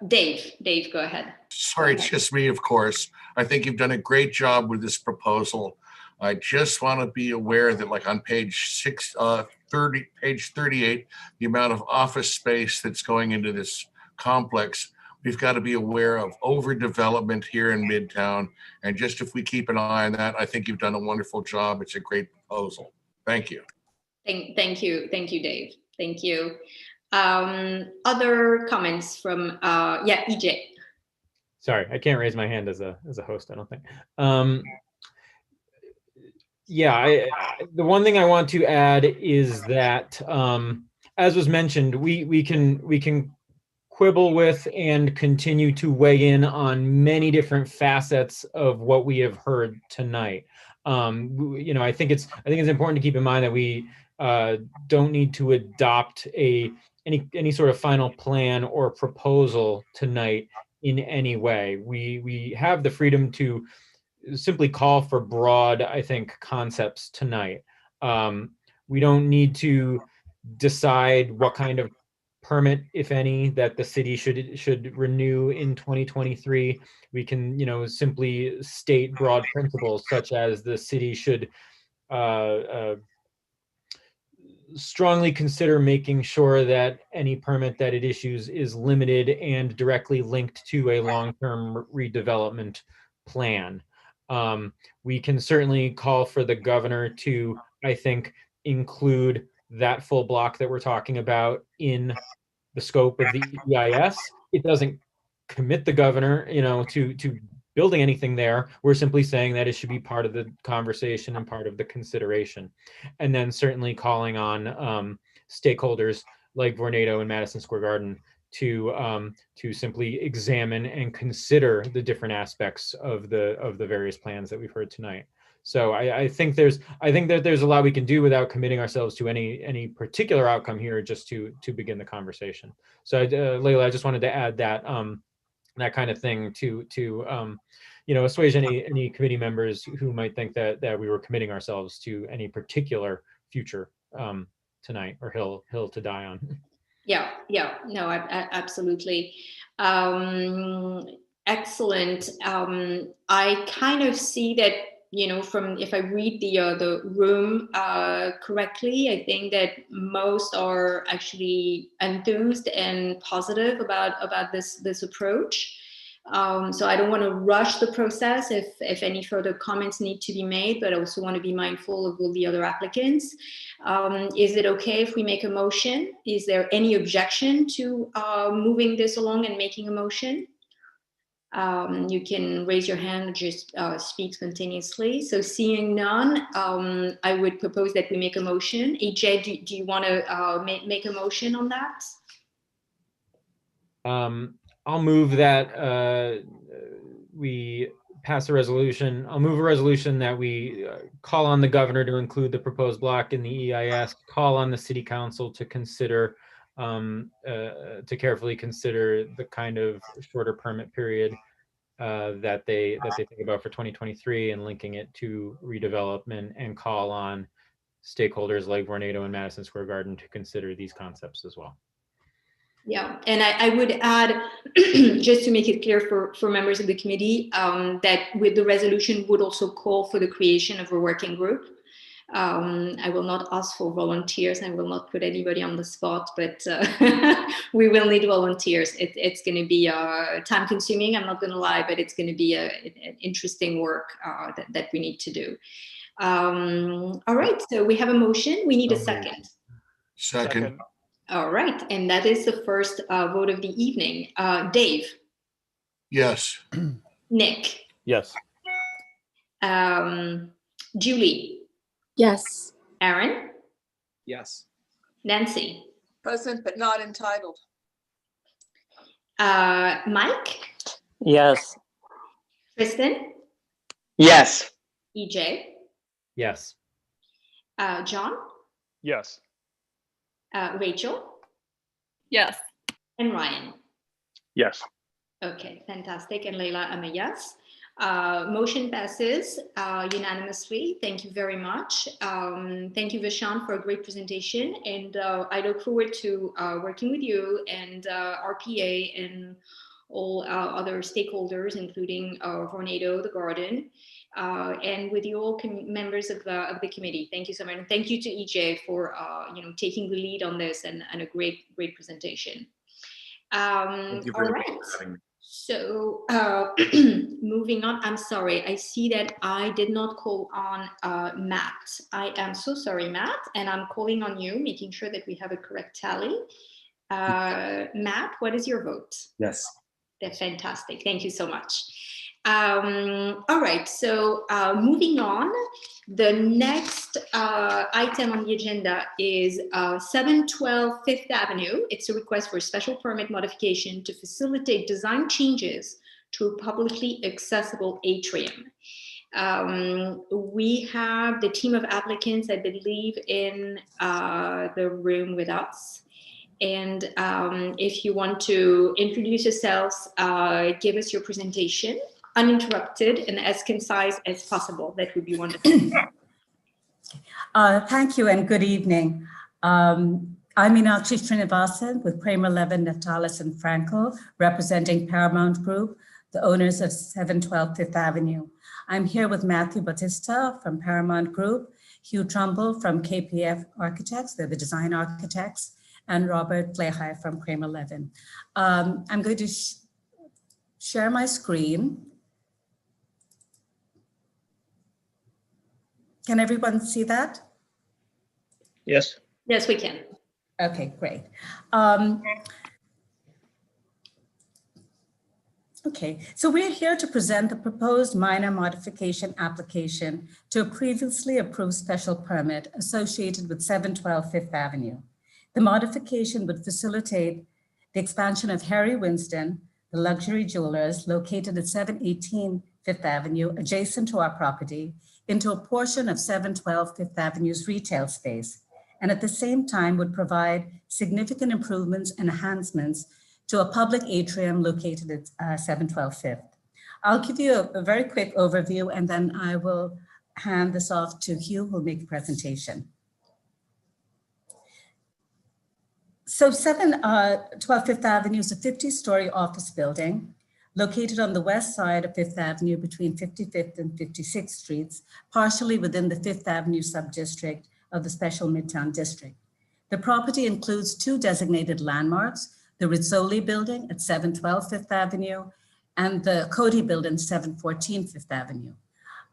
Dave, go ahead. Sorry, it's just me, of course. I think you've done a great job with this proposal. I just want to be aware that, like on page 38, the amount of office space that's going into this complex, we've got to be aware of overdevelopment here in Midtown. And just if we keep an eye on that, I think you've done a wonderful job. It's a great proposal. Thank you. Thank you, Dave. Thank you. Other comments from EJ. Sorry, I can't raise my hand as a host, I don't think. The one thing I want to add is that, as was mentioned, we can quibble with and continue to weigh in on many different facets of what we have heard tonight. I think it's important to keep in mind that we don't need to adopt any sort of final plan or proposal tonight in any way. We have the freedom to simply call for broad, I think, concepts tonight. We don't need to decide what kind of permit, if any, that the city should renew in 2023. We can, simply state broad principles such as the city should strongly consider making sure that any permit that it issues is limited and directly linked to a long-term redevelopment plan. We can certainly call for the governor to, I think, include that full block that we're talking about in the scope of the EIS. It doesn't commit the governor, to building anything there. We're simply saying that it should be part of the conversation and part of the consideration. And then certainly calling on stakeholders like Vornado and Madison Square Garden to simply examine and consider the different aspects of the various plans that we've heard tonight. So I think that there's a lot we can do without committing ourselves to any particular outcome here, just to begin the conversation. So Layla, I just wanted to add that that kind of thing to assuage any committee members who might think that we were committing ourselves to any particular future tonight or hill to die on. Yeah, no, absolutely. Excellent. I kind of see that, from, if I read the room correctly, I think that most are actually enthused and positive about this approach. So I don't want to rush the process if any further comments need to be made, but I also want to be mindful of all the other applicants. Is it okay if we make a motion? Is there any objection to moving this along and making a motion? You can raise your hand or just speak spontaneously. So seeing none, I would propose that we make a motion. AJ, do you want to make a motion on that? I'll move that we pass a resolution. I'll move a resolution that we call on the governor to include the proposed block in the EIS, call on the city council to consider, to carefully consider the kind of shorter permit period that they think about for 2023 and linking it to redevelopment, and call on stakeholders like Vornado and Madison Square Garden to consider these concepts as well. Yeah, and I would add, just to make it clear for members of the committee, that with the resolution would also call for the creation of a working group. I will not ask for volunteers. I will not put anybody on the spot, but we will need volunteers. It's going to be time consuming, I'm not going to lie, but it's going to be an interesting work that we need to do. All right, so we have a motion. We need a second. Second. All right, and that is the first vote of the evening. Dave? Yes. Nick? Yes. Julie? Yes. Aaron? Yes. Nancy? Present but not entitled. Mike? Yes. Kristen? Yes. EJ? Yes. John? Yes. Rachel? Yes. And Ryan? Yes. Okay, fantastic. And Layla, I'm a yes. Motion passes unanimously. Thank you very much. Thank you, Vishaan, for a great presentation. And I look forward to working with you and RPA and all other stakeholders, including Vornado, the garden, and with you all members of the committee. Thank you so much. And thank you to EJ for taking the lead on this and a great presentation. Thank you All very right. much for having me. So moving on, I'm sorry. I see that I did not call on Matt. I am so sorry, Matt, and I'm calling on you, making sure that we have a correct tally. Matt, what is your vote? Yes. That's fantastic. Thank you so much. All right, so moving on, the next item on the agenda is 712 Fifth Avenue. It's a request for a special permit modification to facilitate design changes to a publicly accessible atrium. We have the team of applicants, I believe, in the room with us. And if you want to introduce yourselves, give us your presentation, uninterrupted and as concise as possible. That would be wonderful. Thank you and good evening. I'm Meenakshi Srinivasan with Kramer Levin, Natalis and Frankel, representing Paramount Group, the owners of 712 Fifth Avenue. I'm here with Matthew Bautista from Paramount Group, Hugh Trumbull from KPF Architects, they're the design architects, and Robert Flehai from Kramer Levin. I'm going to share my screen. Can everyone see that? Yes. Yes, we can. Okay, great. Okay, so we're here to present the proposed minor modification application to a previously approved special permit associated with 712 Fifth Avenue. The modification would facilitate the expansion of Harry Winston, the luxury jewelers located at 718 Fifth Avenue, adjacent to our property, into a portion of 712 Fifth Avenue's retail space, and at the same time would provide significant improvements and enhancements to a public atrium located at 712 Fifth. I'll give you a very quick overview, and then I will hand this off to Hugh, who will make a presentation. So 712 Fifth Avenue is a 50-story office building located on the west side of Fifth Avenue between 55th and 56th Streets, partially within the Fifth Avenue subdistrict of the Special Midtown District. The property includes two designated landmarks, the Rizzoli Building at 712 Fifth Avenue and the Cody Building, 714 Fifth Avenue.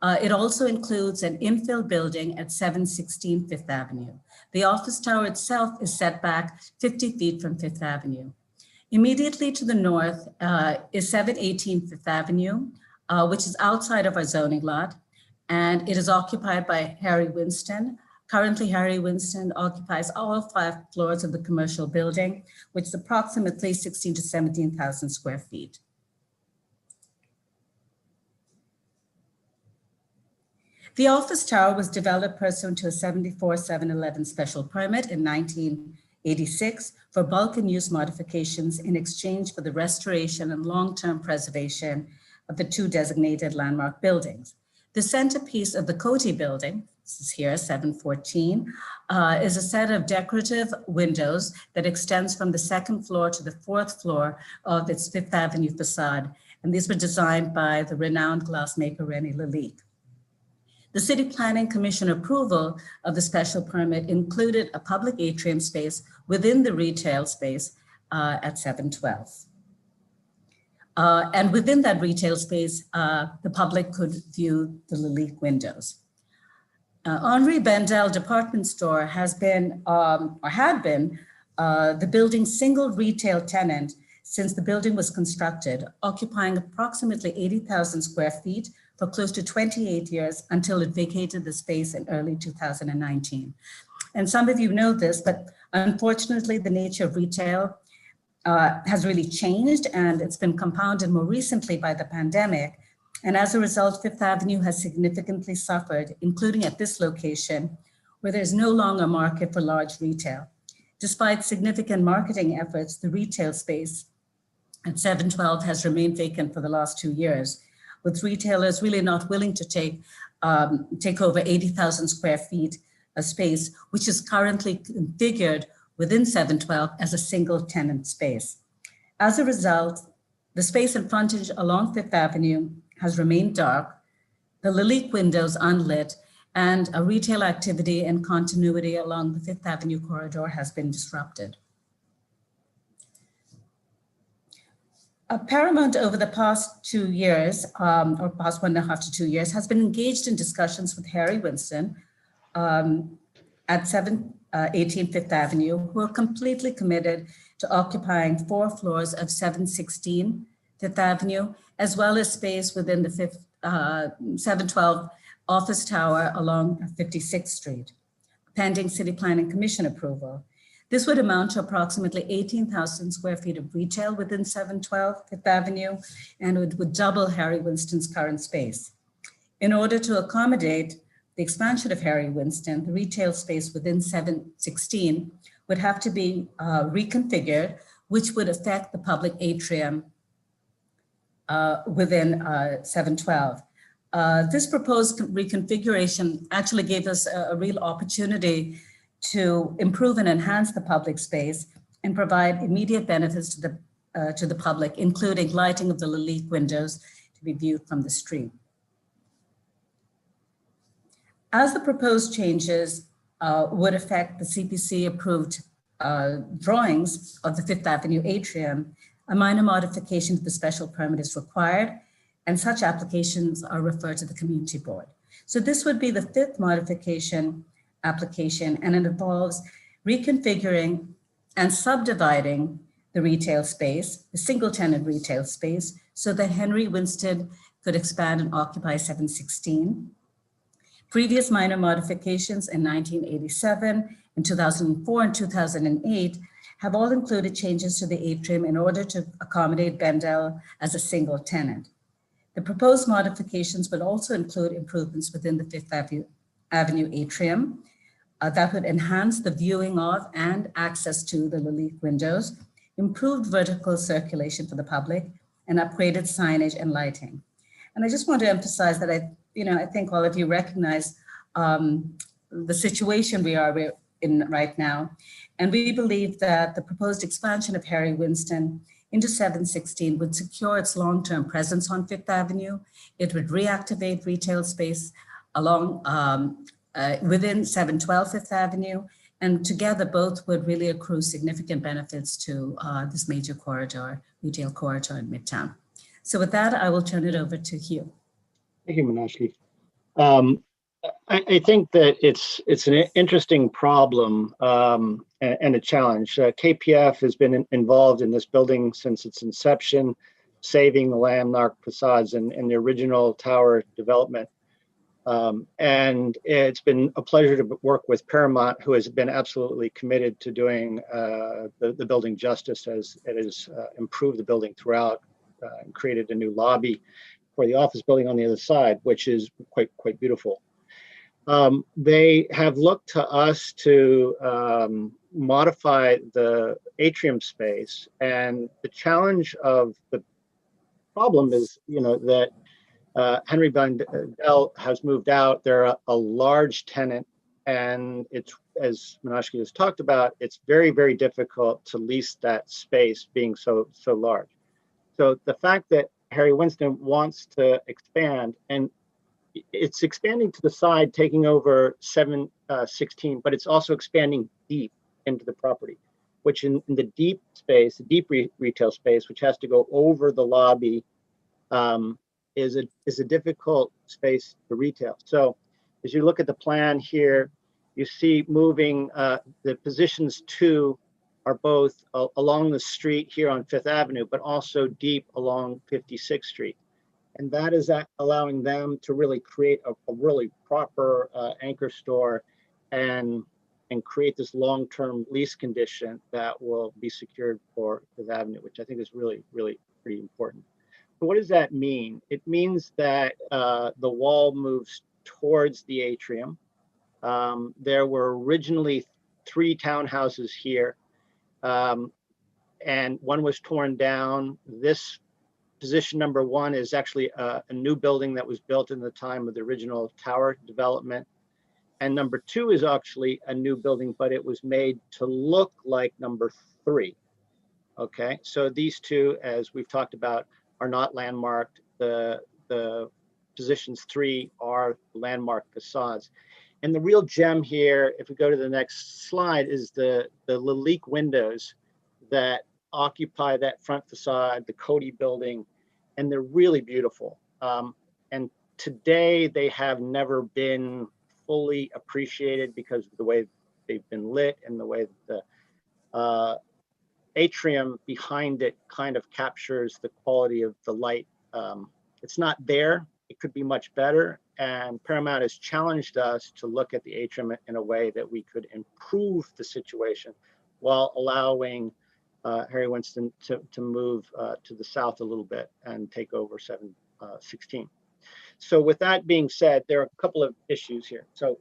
It also includes an infill building at 716 Fifth Avenue. The office tower itself is set back 50 feet from Fifth Avenue. Immediately to the north is 718 Fifth Avenue, which is outside of our zoning lot, and it is occupied by Harry Winston. Currently, Harry Winston occupies all 5 floors of the commercial building, which is approximately 16 to 17,000 square feet. The office tower was developed pursuant to a 74-711 special permit in 1986 for bulk and use modifications in exchange for the restoration and long-term preservation of the 2 designated landmark buildings. The centerpiece of the Cody Building, this is here, 714, is a set of decorative windows that extends from the 2nd floor to the 4th floor of its Fifth Avenue facade. And these were designed by the renowned glassmaker René Lalique. The City Planning Commission approval of the special permit included a public atrium space within the retail space at 712. And within that retail space, the public could view the Lalique windows. Henri Bendel Department Store has been, or had been, the building's single retail tenant since the building was constructed, occupying approximately 80,000 square feet for close to 28 years until it vacated the space in early 2019. And some of you know this, but unfortunately the nature of retail has really changed, and it's been compounded more recently by the pandemic. And as a result, Fifth Avenue has significantly suffered, including at this location, where there's no longer a market for large retail. Despite significant marketing efforts, the retail space at 712 has remained vacant for the last 2 years, with retailers really not willing to take over 80,000 square feet of space, which is currently configured within 712 as a single tenant space. As a result, the space and frontage along Fifth Avenue has remained dark, the Lalique windows unlit, and a retail activity and continuity along the Fifth Avenue corridor has been disrupted. Paramount over the past 2 years, or past 1.5 to 2 years, has been engaged in discussions with Harry Winston at 718 Fifth Avenue, who are completely committed to occupying 4 floors of 716 Fifth Avenue, as well as space within the 712 office tower along 56th Street, pending City Planning Commission approval. This would amount to approximately 18,000 square feet of retail within 712 Fifth Avenue, and it would double Harry Winston's current space. In order to accommodate the expansion of Harry Winston, the retail space within 716 would have to be reconfigured, which would affect the public atrium within 712. This proposed reconfiguration actually gave us a real opportunity to improve and enhance the public space and provide immediate benefits to the public, including lighting of the Lalique windows to be viewed from the street. As the proposed changes would affect the CPC approved drawings of the Fifth Avenue atrium, a minor modification to the special permit is required, and such applications are referred to the community board. So this would be the 5th modification application, and it involves reconfiguring and subdividing the retail space, the single tenant retail space, so that Henry Winston could expand and occupy 716. Previous minor modifications in 1987, in 2004, and 2008 have all included changes to the atrium in order to accommodate Bendel as a single tenant. The proposed modifications will also include improvements within the Fifth Avenue atrium that would enhance the viewing of and access to the Lalique windows, improved vertical circulation for the public, and upgraded signage and lighting. And I just want to emphasize that I think all of you recognize the situation we are in right now. And we believe that the proposed expansion of Harry Winston into 716 would secure its long-term presence on Fifth Avenue. It would reactivate retail space along within 712 Fifth Avenue, and together both would really accrue significant benefits to this major corridor, retail corridor in Midtown. So with that, I will turn it over to Hugh. Thank you, Meenakshi. I think that it's an interesting problem and a challenge. KPF has been involved in this building since its inception, saving the landmark facades in the original tower development. And it's been a pleasure to work with Paramount, who has been absolutely committed to doing the building justice, as it has improved the building throughout and created a new lobby for the office building on the other side, which is quite beautiful. They have looked to us to modify the atrium space, and the challenge of the problem is, that Henry Bundell has moved out. They're a large tenant, and it's, as Meenakshi has talked about, it's very difficult to lease that space, being so large. So the fact that Harry Winston wants to expand, and it's expanding to the side, taking over 716, but it's also expanding deep into the property, which in the deep space, the deep retail space, which has to go over the lobby, is a difficult space to retail. So as you look at the plan here, you see moving the positions 2 are both along the street here on Fifth Avenue, but also deep along 56th Street. And that is allowing them to really create a really proper anchor store and create this long-term lease condition that will be secured for Fifth Avenue, which I think is really pretty important. So what does that mean? It means that the wall moves towards the atrium. There were originally 3 townhouses here, and one was torn down. This position number 1 is actually a new building that was built in the time of the original tower development. And number 2 is actually a new building, but it was made to look like number 3. Okay, so these 2, as we've talked about, are not landmarked. The positions 3 are landmark facades. And the real gem here, if we go to the next slide, is the Lalique windows that occupy that front facade, the Cody building, and they're really beautiful. And today they have never been fully appreciated because of the way they've been lit and the way that the atrium behind it kind of captures the quality of the light. It's not there, it could be much better. And Paramount has challenged us to look at the atrium in a way that we could improve the situation while allowing Harry Winston to move to the south a little bit and take over 716. So with that being said, there are a couple of issues here. So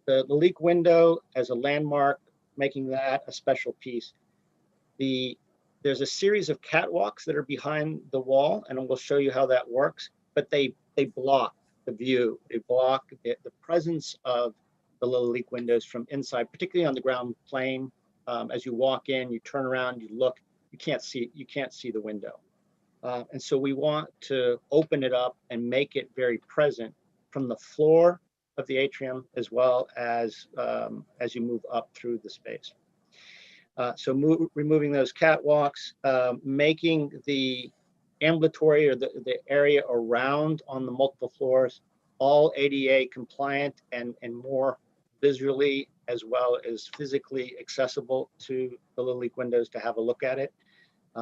the Lalique window as a landmark, making that a special piece. There's a series of catwalks that are behind the wall, and we'll show you how that works, but they block the view. They block the presence of the Lalique windows from inside, particularly on the ground plane. As you walk in, you turn around, you look, you can't see the window. And so we want to open it up and make it very present from the floor of the atrium, as well as you move up through the space. So removing those catwalks, making the ambulatory or the area around on the multiple floors all ADA compliant and more visually as well as physically accessible to the Lalique windows to have a look at it,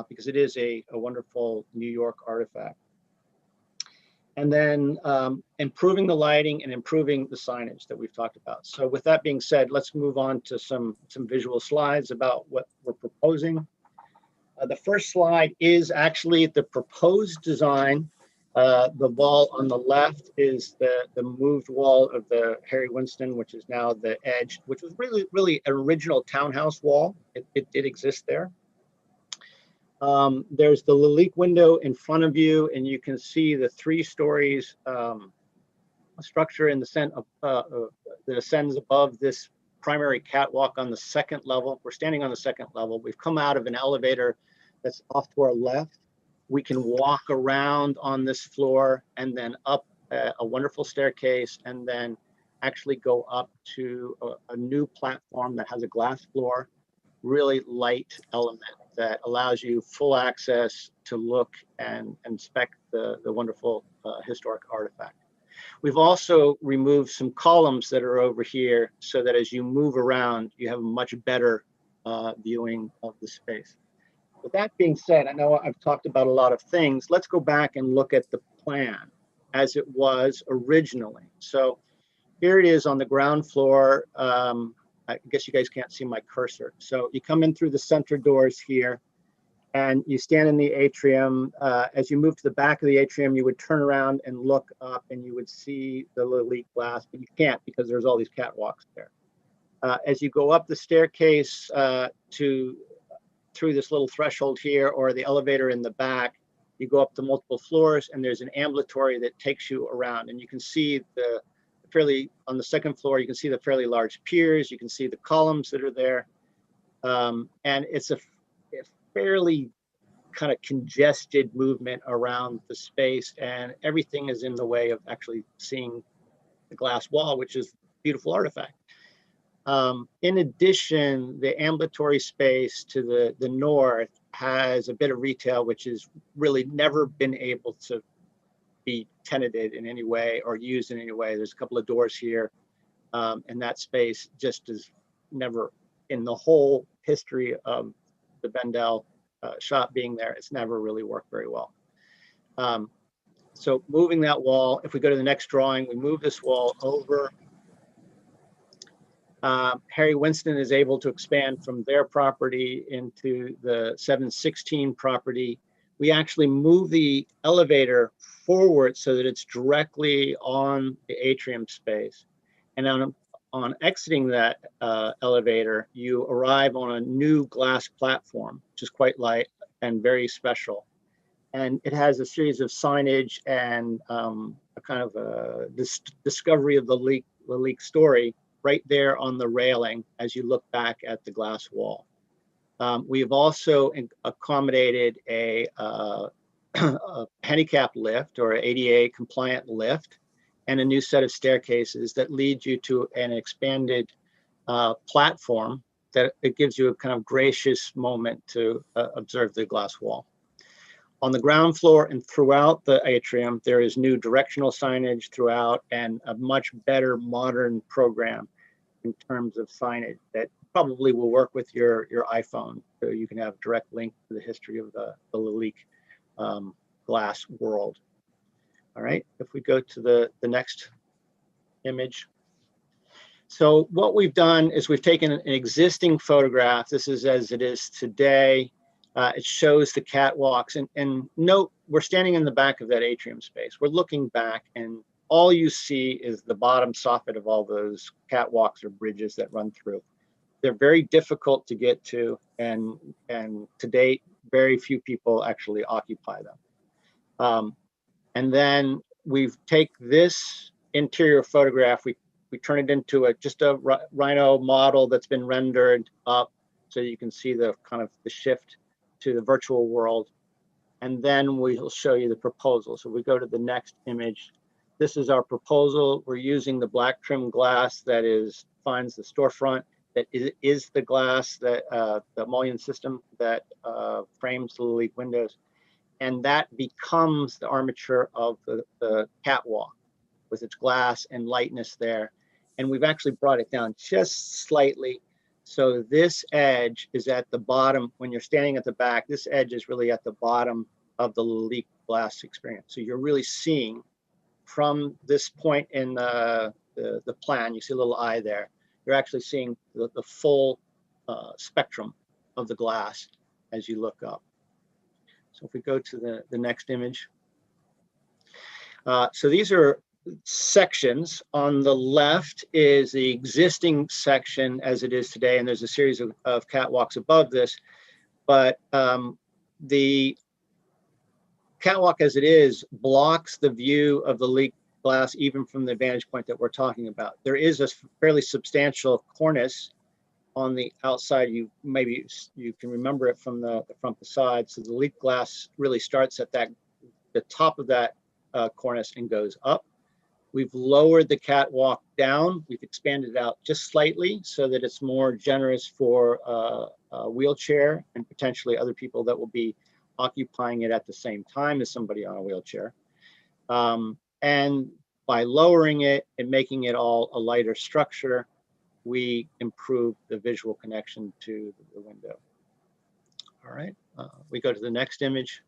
because it is a wonderful New York artifact. And then improving the lighting and improving the signage that we've talked about. So with that being said, let's move on to some visual slides about what we're proposing. The first slide is actually the proposed design The wall on the left is the moved wall of the Harry Winston, which is now the edge, which was really an original townhouse wall. It did exist there. There's the Lalique window in front of you, and you can see the 3 stories structure in the that ascends above this primary catwalk on the 2nd level. We're standing on the 2nd level. We've come out of an elevator that's off to our left. We can walk around on this floor and then up a wonderful staircase, and then actually go up to a new platform that has a glass floor, really light element that allows you full access to look and inspect the wonderful historic artifact. We've also removed some columns that are over here so that as you move around, you have a much better viewing of the space. With that being said, I know I've talked about a lot of things. Let's go back and look at the plan as it was originally. So here it is on the ground floor. I guess you guys can't see my cursor. So you come in through the center doors here, and you stand in the atrium. As you move to the back of the atrium, you would turn around and look up, and you would see the Lalique glass, but you can't because there's all these catwalks there. As you go up the staircase through this little threshold here, or the elevator in the back, you go up to multiple floors, and there's an ambulatory that takes you around, and you can see on the 2nd floor, you can see the fairly large piers, you can see the columns that are there, and it's a fairly kind of congested movement around the space, and everything is in the way of actually seeing the glass wall, which is a beautiful artifact. In addition, the ambulatory space to the north has a bit of retail, which has really never been able to be tenanted in any way or used in any way. There's a couple of doors here, and that space just is never, in the whole history of the Bendel shop being there, it's never really worked very well. So moving that wall, if we go to the next drawing, we move this wall over. Harry Winston is able to expand from their property into the 716 property. We actually move the elevator forward so that it's directly on the atrium space. And on exiting that elevator, you arrive on a new glass platform, which is quite light and very special. And it has a series of signage and a kind of a discovery of the Lalique story right there on the railing as you look back at the glass wall. We've also accommodated a handicap lift or ADA compliant lift and a new set of staircases that lead you to an expanded platform that it gives you a kind of gracious moment to observe the glass wall. On the ground floor and throughout the atrium, there is new directional signage throughout and a much better modern program in terms of signage that probably will work with your iPhone, so you can have direct link to the history of the Lalique glass world. All right, if we go to the next image. So what we've done is we've taken an existing photograph. This is as it is today. It shows the catwalks, and note, we're standing in the back of that atrium space. We're looking back, and all you see is the bottom soffit of all those catwalks or bridges that run through. They're very difficult to get to, and to date, very few people actually occupy them. And then we take this interior photograph, we turn it into just a Rhino model that's been rendered up, so you can see the kind of the shift to the virtual world. And then we'll show you the proposal. So we go to the next image. This is our proposal. We're using the black trim glass that defines the storefront, that is the glass that the mullion system that frames the Lalique windows. And that becomes the armature of the catwalk with its glass and lightness there. And we've actually brought it down just slightly. So this edge is at the bottom. When you're standing at the back, this edge is really at the bottom of the Lalique glass experience. So you're really seeing from this point in the plan, you see a little eye there, you're actually seeing the full spectrum of the glass as you look up. So if we go to the next image. So these are sections. On the left is the existing section as it is today, and there's a series of catwalks above this, but the catwalk as it is blocks the view of the leak glass even from the vantage point that we're talking about. There is a fairly substantial cornice on the outside. Maybe you can remember it from the side. So the leak glass really starts at the top of that cornice and goes up. We've lowered the catwalk down. We've expanded it out just slightly so that it's more generous for a wheelchair and potentially other people that will be occupying it at the same time as somebody on a wheelchair. And by lowering it and making it all a lighter structure, we improve the visual connection to the window. All right, we go to the next image.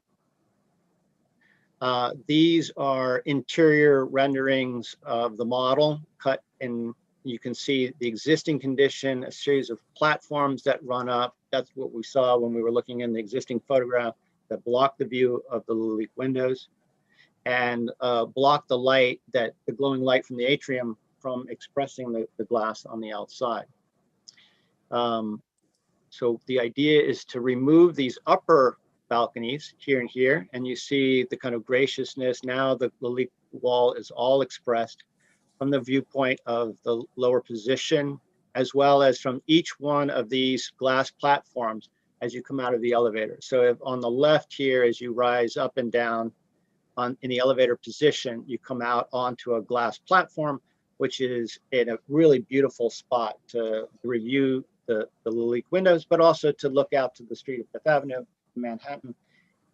These are interior renderings of the model cut in. You can see the existing condition, a series of platforms that run up. That's what we saw when we were looking in the existing photograph that block the view of the leak windows and block the light, the glowing light from the atrium from expressing the glass on the outside. So the idea is to remove these upper balconies here and here, and you see the kind of graciousness. Now the leak wall is all expressed from the viewpoint of the lower position, as well as from each one of these glass platforms as you come out of the elevator. So if on the left here, as you rise up and down in the elevator position, you come out onto a glass platform, which is in a really beautiful spot to review the leak windows, but also to look out to the street of Fifth Avenue, Manhattan,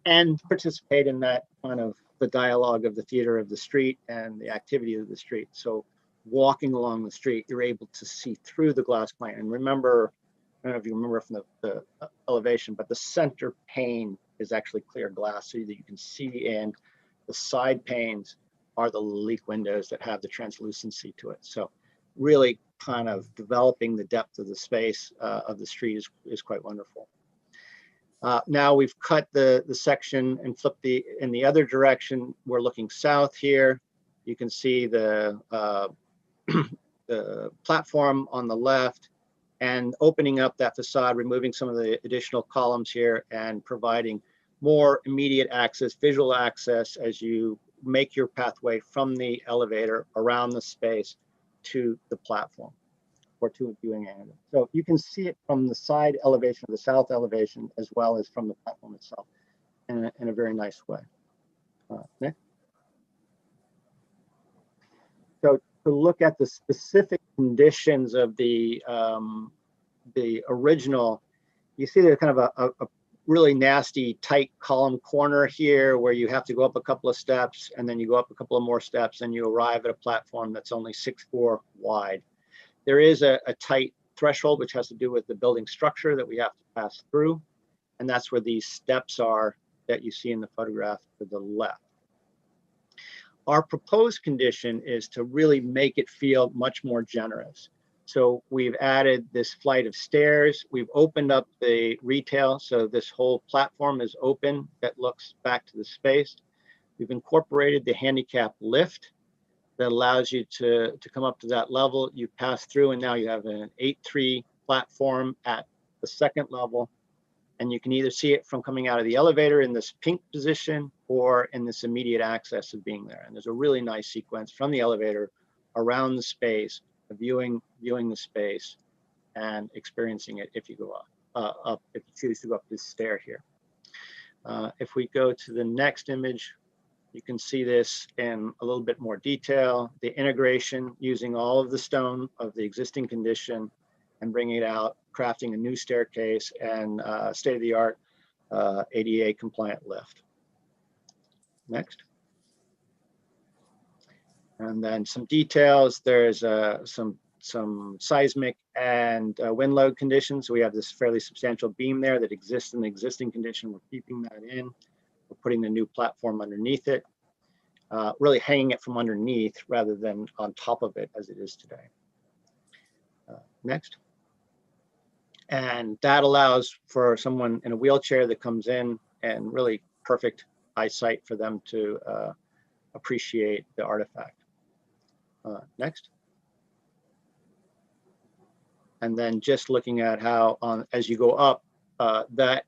and participate in that kind of the dialogue of the theater of the street and the activity of the street. So walking along the street, you're able to see through the glass plane. And remember, I don't know if you remember from the elevation, but the center pane is actually clear glass so that you can see in. The side panes are the leak windows that have the translucency to it. So really kind of developing the depth of the space of the street is quite wonderful. Now we've cut the section and flipped in the other direction. We're looking south here. You can see the platform on the left and opening up that facade, removing some of the additional columns here and providing more immediate access, visual access as you make your pathway from the elevator around the space to the platform or to a viewing angle. So you can see it from the side elevation, the south elevation, as well as from the platform itself in a very nice way. Next. So to look at the specific conditions of the original, you see there's kind of a really nasty tight column corner here where you have to go up a couple of steps and then you go up a couple of more steps and you arrive at a platform that's only 6'4" wide. There is a tight threshold which has to do with the building structure that we have to pass through, and that's where these steps are that you see in the photograph to the left. Our proposed condition is to really make it feel much more generous. So we've added this flight of stairs. We've opened up the retail. So this whole platform is open that looks back to the space. We've incorporated the handicap lift that allows you to come up to that level. You pass through and now you have an 8'3" platform at the second level. And you can either see it from coming out of the elevator in this pink position or in this immediate access of being there. And there's a really nice sequence from the elevator around the space, viewing the space and experiencing it if you go up, if you choose to go up this stair here. If we go to the next image, you can see this in a little bit more detail, the integration using all of the stone of the existing condition and bringing it out, crafting a new staircase and state-of-the-art ADA compliant lift. Next. And then some details. There's some seismic and wind load conditions. So we have this fairly substantial beam there that exists in the existing condition. We're keeping that in. We're putting the new platform underneath it, really hanging it from underneath rather than on top of it as it is today. Next. And that allows for someone in a wheelchair that comes in and really perfect eyesight for them to appreciate the artifact. Next. And then just looking at how as you go up, that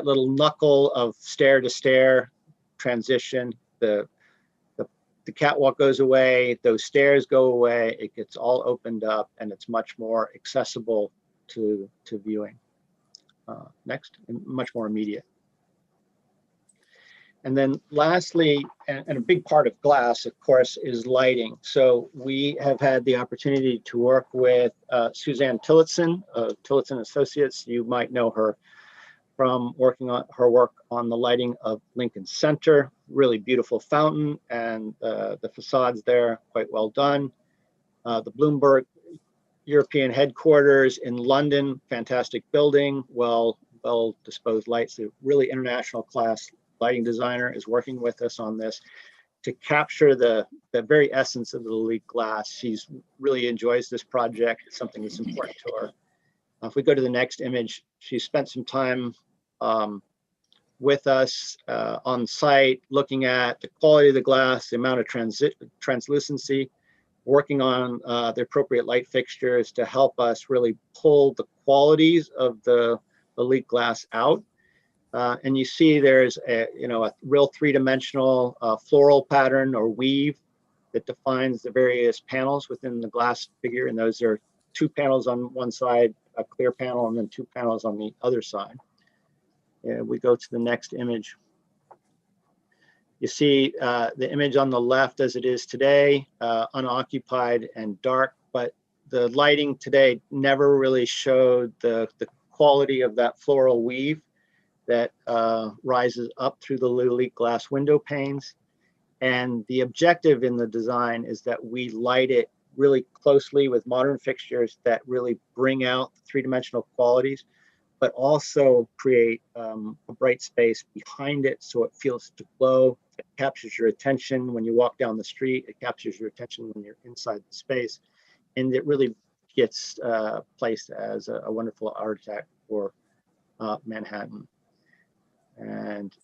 little knuckle of stair to stair transition, the catwalk goes away, those stairs go away, it gets all opened up, and it's much more accessible to viewing. Next, and much more immediate. And then lastly, and a big part of glass, of course, is lighting. So we have had the opportunity to work with Suzanne Tillotson of Tillotson Associates. You might know her from working on her work on the lighting of Lincoln Center. Really beautiful fountain, and the facades there quite well done. The Bloomberg European headquarters in London, fantastic building, well disposed lights. A really international class lighting designer is working with us on this to capture the very essence of the Lalique glass. She's really enjoys this project. It's something that's important to her. If we go to the next image, she spent some time with us on site, looking at the quality of the glass, the amount of translucency, working on the appropriate light fixtures to help us really pull the qualities of the Lalique glass out. And you see there's a real three-dimensional floral pattern or weave that defines the various panels within the glass figure. And those are 2 panels on one side, a clear panel, and then 2 panels on the other side. And we go to the next image. You see the image on the left as it is today, unoccupied and dark, but the lighting today never really showed the quality of that floral weave that rises up through the Lalique glass window panes. And the objective in the design is that we light it really closely with modern fixtures that really bring out the three-dimensional qualities, but also create a bright space behind it so it feels to glow. It captures your attention when you walk down the street. It captures your attention when you're inside the space. And it really gets placed as a wonderful artifact for Manhattan. And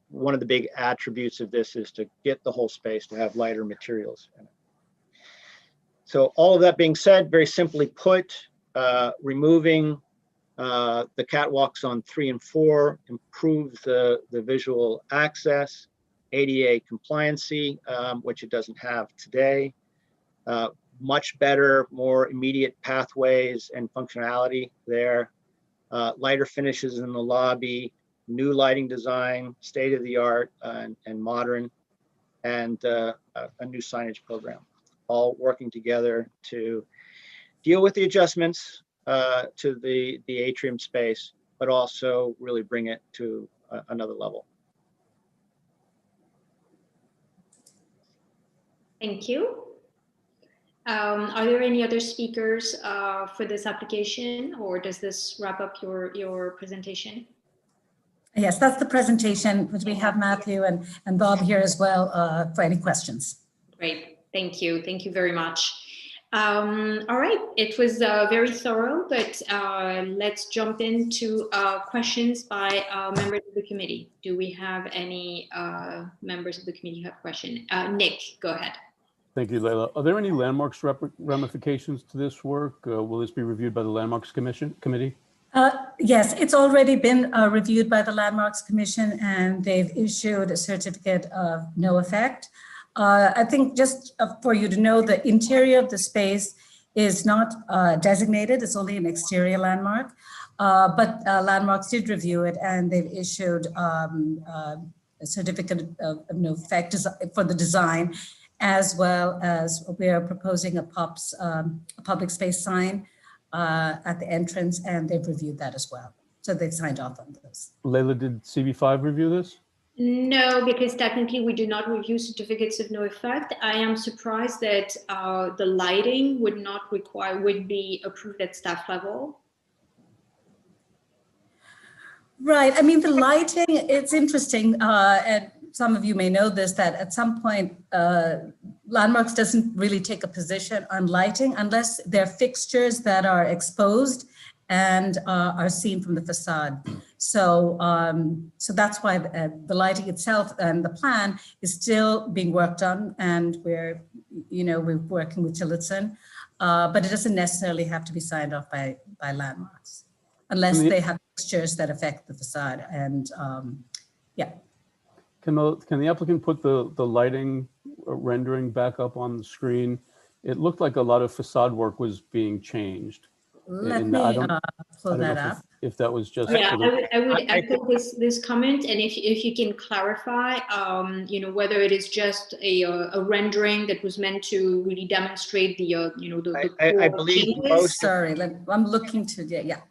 one of the big attributes of this is to get the whole space to have lighter materials in it. So all of that being said, very simply put, removing the catwalks on 3 and 4 improves the visual access, ADA compliancy, which it doesn't have today. Much better, more immediate pathways and functionality there. Lighter finishes in the lobby, new lighting design, state-of-the-art and modern, and a new signage program, all working together to deal with the adjustments to the atrium space, but also really bring it to another level. Thank you. Are there any other speakers for this application, or does this wrap up your presentation? Yes, that's the presentation, which we have Matthew and Bob here as well for any questions. Great, thank you. Thank you very much. All right, it was very thorough, but let's jump into questions by members of the committee. Do we have any members of the committee who have questions? Nick, go ahead. Thank you, Leila. Are there any landmarks ramifications to this work? Will this be reviewed by the Landmarks Committee? Yes, it's already been reviewed by the Landmarks Commission, and they've issued a certificate of no effect. I think just for you to know, the interior of the space is not designated. It's only an exterior landmark, but Landmarks did review it, and they've issued a certificate of no effect for the design, as well as we are proposing a public space sign at the entrance, and they've reviewed that as well. So they've signed off on this. Leila, did CB5 review this? No, because technically we do not review certificates of no effect. I am surprised that the lighting would be approved at staff level. Right. I mean, the lighting, it's interesting, and some of you may know this, that at some point, Landmarks doesn't really take a position on lighting unless they're fixtures that are exposed and are seen from the facade. So, so that's why the lighting itself and the plan is still being worked on, and we're working with Tillotson, but it doesn't necessarily have to be signed off by Landmarks, unless they have fixtures that affect the facade. And yeah. Can the applicant put the lighting rendering back up on the screen? It looked like a lot of facade work was being changed. Let me pull that up. If that was just I would echo this comment, and if you can clarify, whether it is just a rendering that was meant to really demonstrate the I believe most. Sorry, I'm looking to yeah.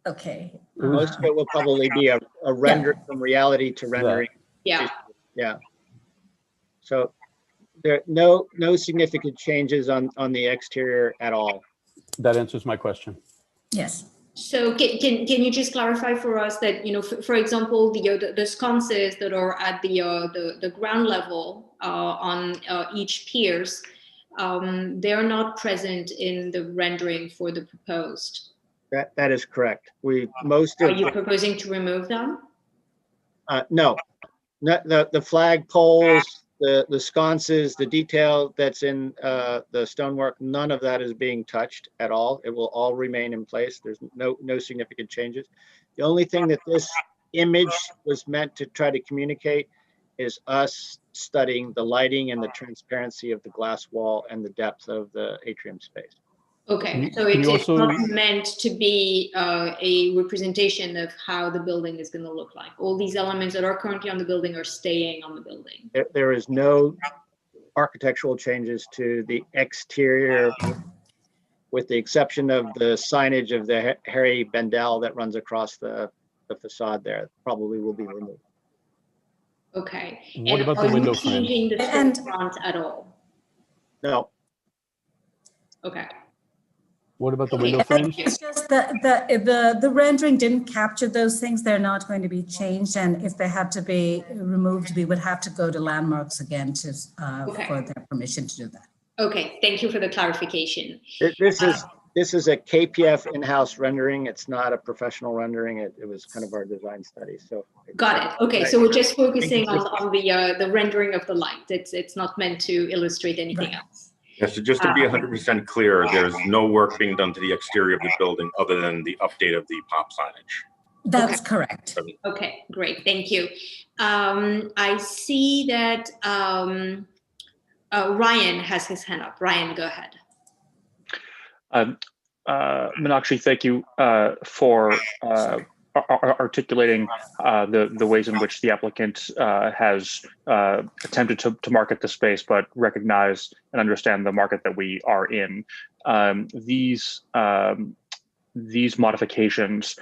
Okay. Most of it will probably be a render from reality to rendering. Yeah. Yeah. So there no significant changes on the exterior at all. That answers my question. Yes. So can you just clarify for us that, for example, the sconces that are at the ground level on each piers, they're not present in the rendering for the proposed? That is correct. Are you proposing to remove them? No, the flag poles, the sconces, the detail that's in the stonework, none of that is being touched at all. It will all remain in place. There's no significant changes. The only thing that this image was meant to try to communicate is us studying the lighting and the transparency of the glass wall and the depth of the atrium space. Okay, so it's not meant to be a representation of how the building is going to look like. All these elements that are currently on the building are staying on the building. There is no architectural changes to the exterior, with the exception of the signage of the Harry Bendel that runs across the facade there. Probably will be removed. Okay. What about the window frame? Changing the storefront at all? No. Okay. What about the window frames? It's just the rendering didn't capture those things. They're not going to be changed, and if they had to be removed, we would have to go to Landmarks again to for their permission to do that. Okay, thank you for the clarification. This is a KPF in-house rendering. It's not a professional rendering. It was kind of our design study. So got it. Okay, so we're just focusing on the rendering of the light. It's not meant to illustrate anything else. Yeah, so just to be 100% clear, there's no work being done to the exterior of the building other than the update of the pop signage. That's correct. Okay, great, thank you. I see that Ryan has his hand up. Ryan, go ahead. Meenakshi, thank you for articulating the ways in which the applicant has attempted to market the space, but recognize and understand the market that we are in. These modifications,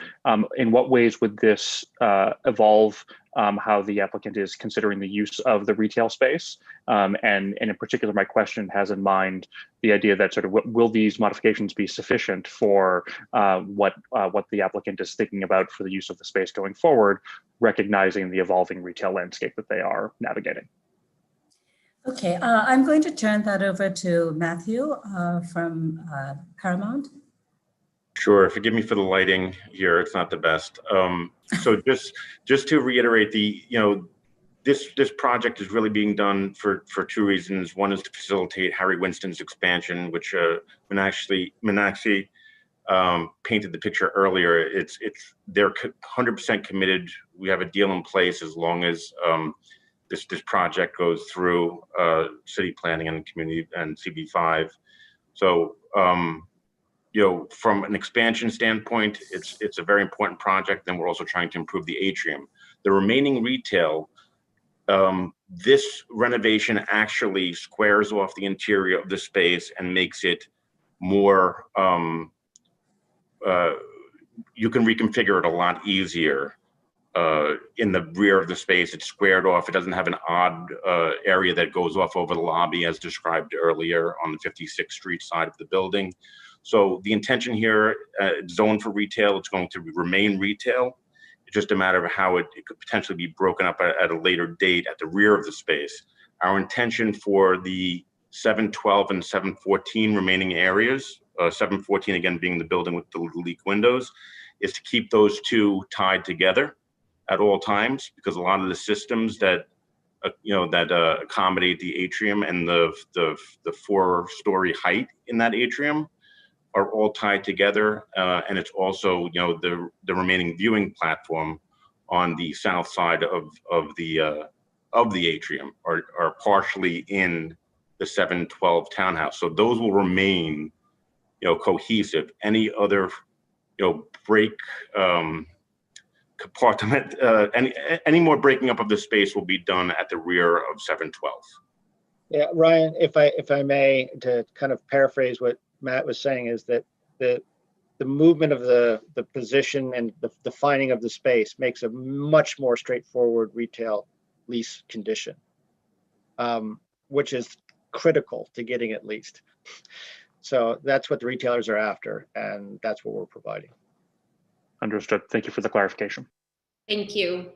in what ways would this evolve how the applicant is considering the use of the retail space? And in particular, my question has in mind the idea that sort of will these modifications be sufficient for what the applicant is thinking about for the use of the space going forward, recognizing the evolving retail landscape that they are navigating? Okay, I'm going to turn that over to Matthew from Paramount. Sure, forgive me for the lighting here, it's not the best. So just to reiterate, this project is really being done for two reasons. One is to facilitate Harry Winston's expansion, which Meenakshi painted the picture earlier. They're 100% committed. We have a deal in place as long as this project goes through city planning and community and CB5. So from an expansion standpoint, it's a very important project. Then we're also trying to improve the atrium. The remaining retail, this renovation actually squares off the interior of the space and makes it more, you can reconfigure it a lot easier. In the rear of the space, it's squared off. It doesn't have an odd area that goes off over the lobby as described earlier on the 56th Street side of the building. So the intention here, zoned for retail, it's going to remain retail. It's just a matter of how it could potentially be broken up at a later date at the rear of the space. Our intention for the 712 and 714 remaining areas 714 again being the building with the leak windows, is to keep those two tied together at all times, because a lot of the systems that accommodate the atrium and the 4-story height in that atrium are all tied together, and it's also the remaining viewing platform on the south side of the atrium are partially in the 712 townhouse. So those will remain cohesive. Any other break compartment, any more breaking up of the space will be done at the rear of 712. Yeah, Ryan, if I may, to kind of paraphrase what Matt was saying, is that the movement of the position and the defining of the space makes a much more straightforward retail lease condition, which is critical to getting it leased. So that's what the retailers are after, and that's what we're providing. Understood. Thank you for the clarification. Thank you.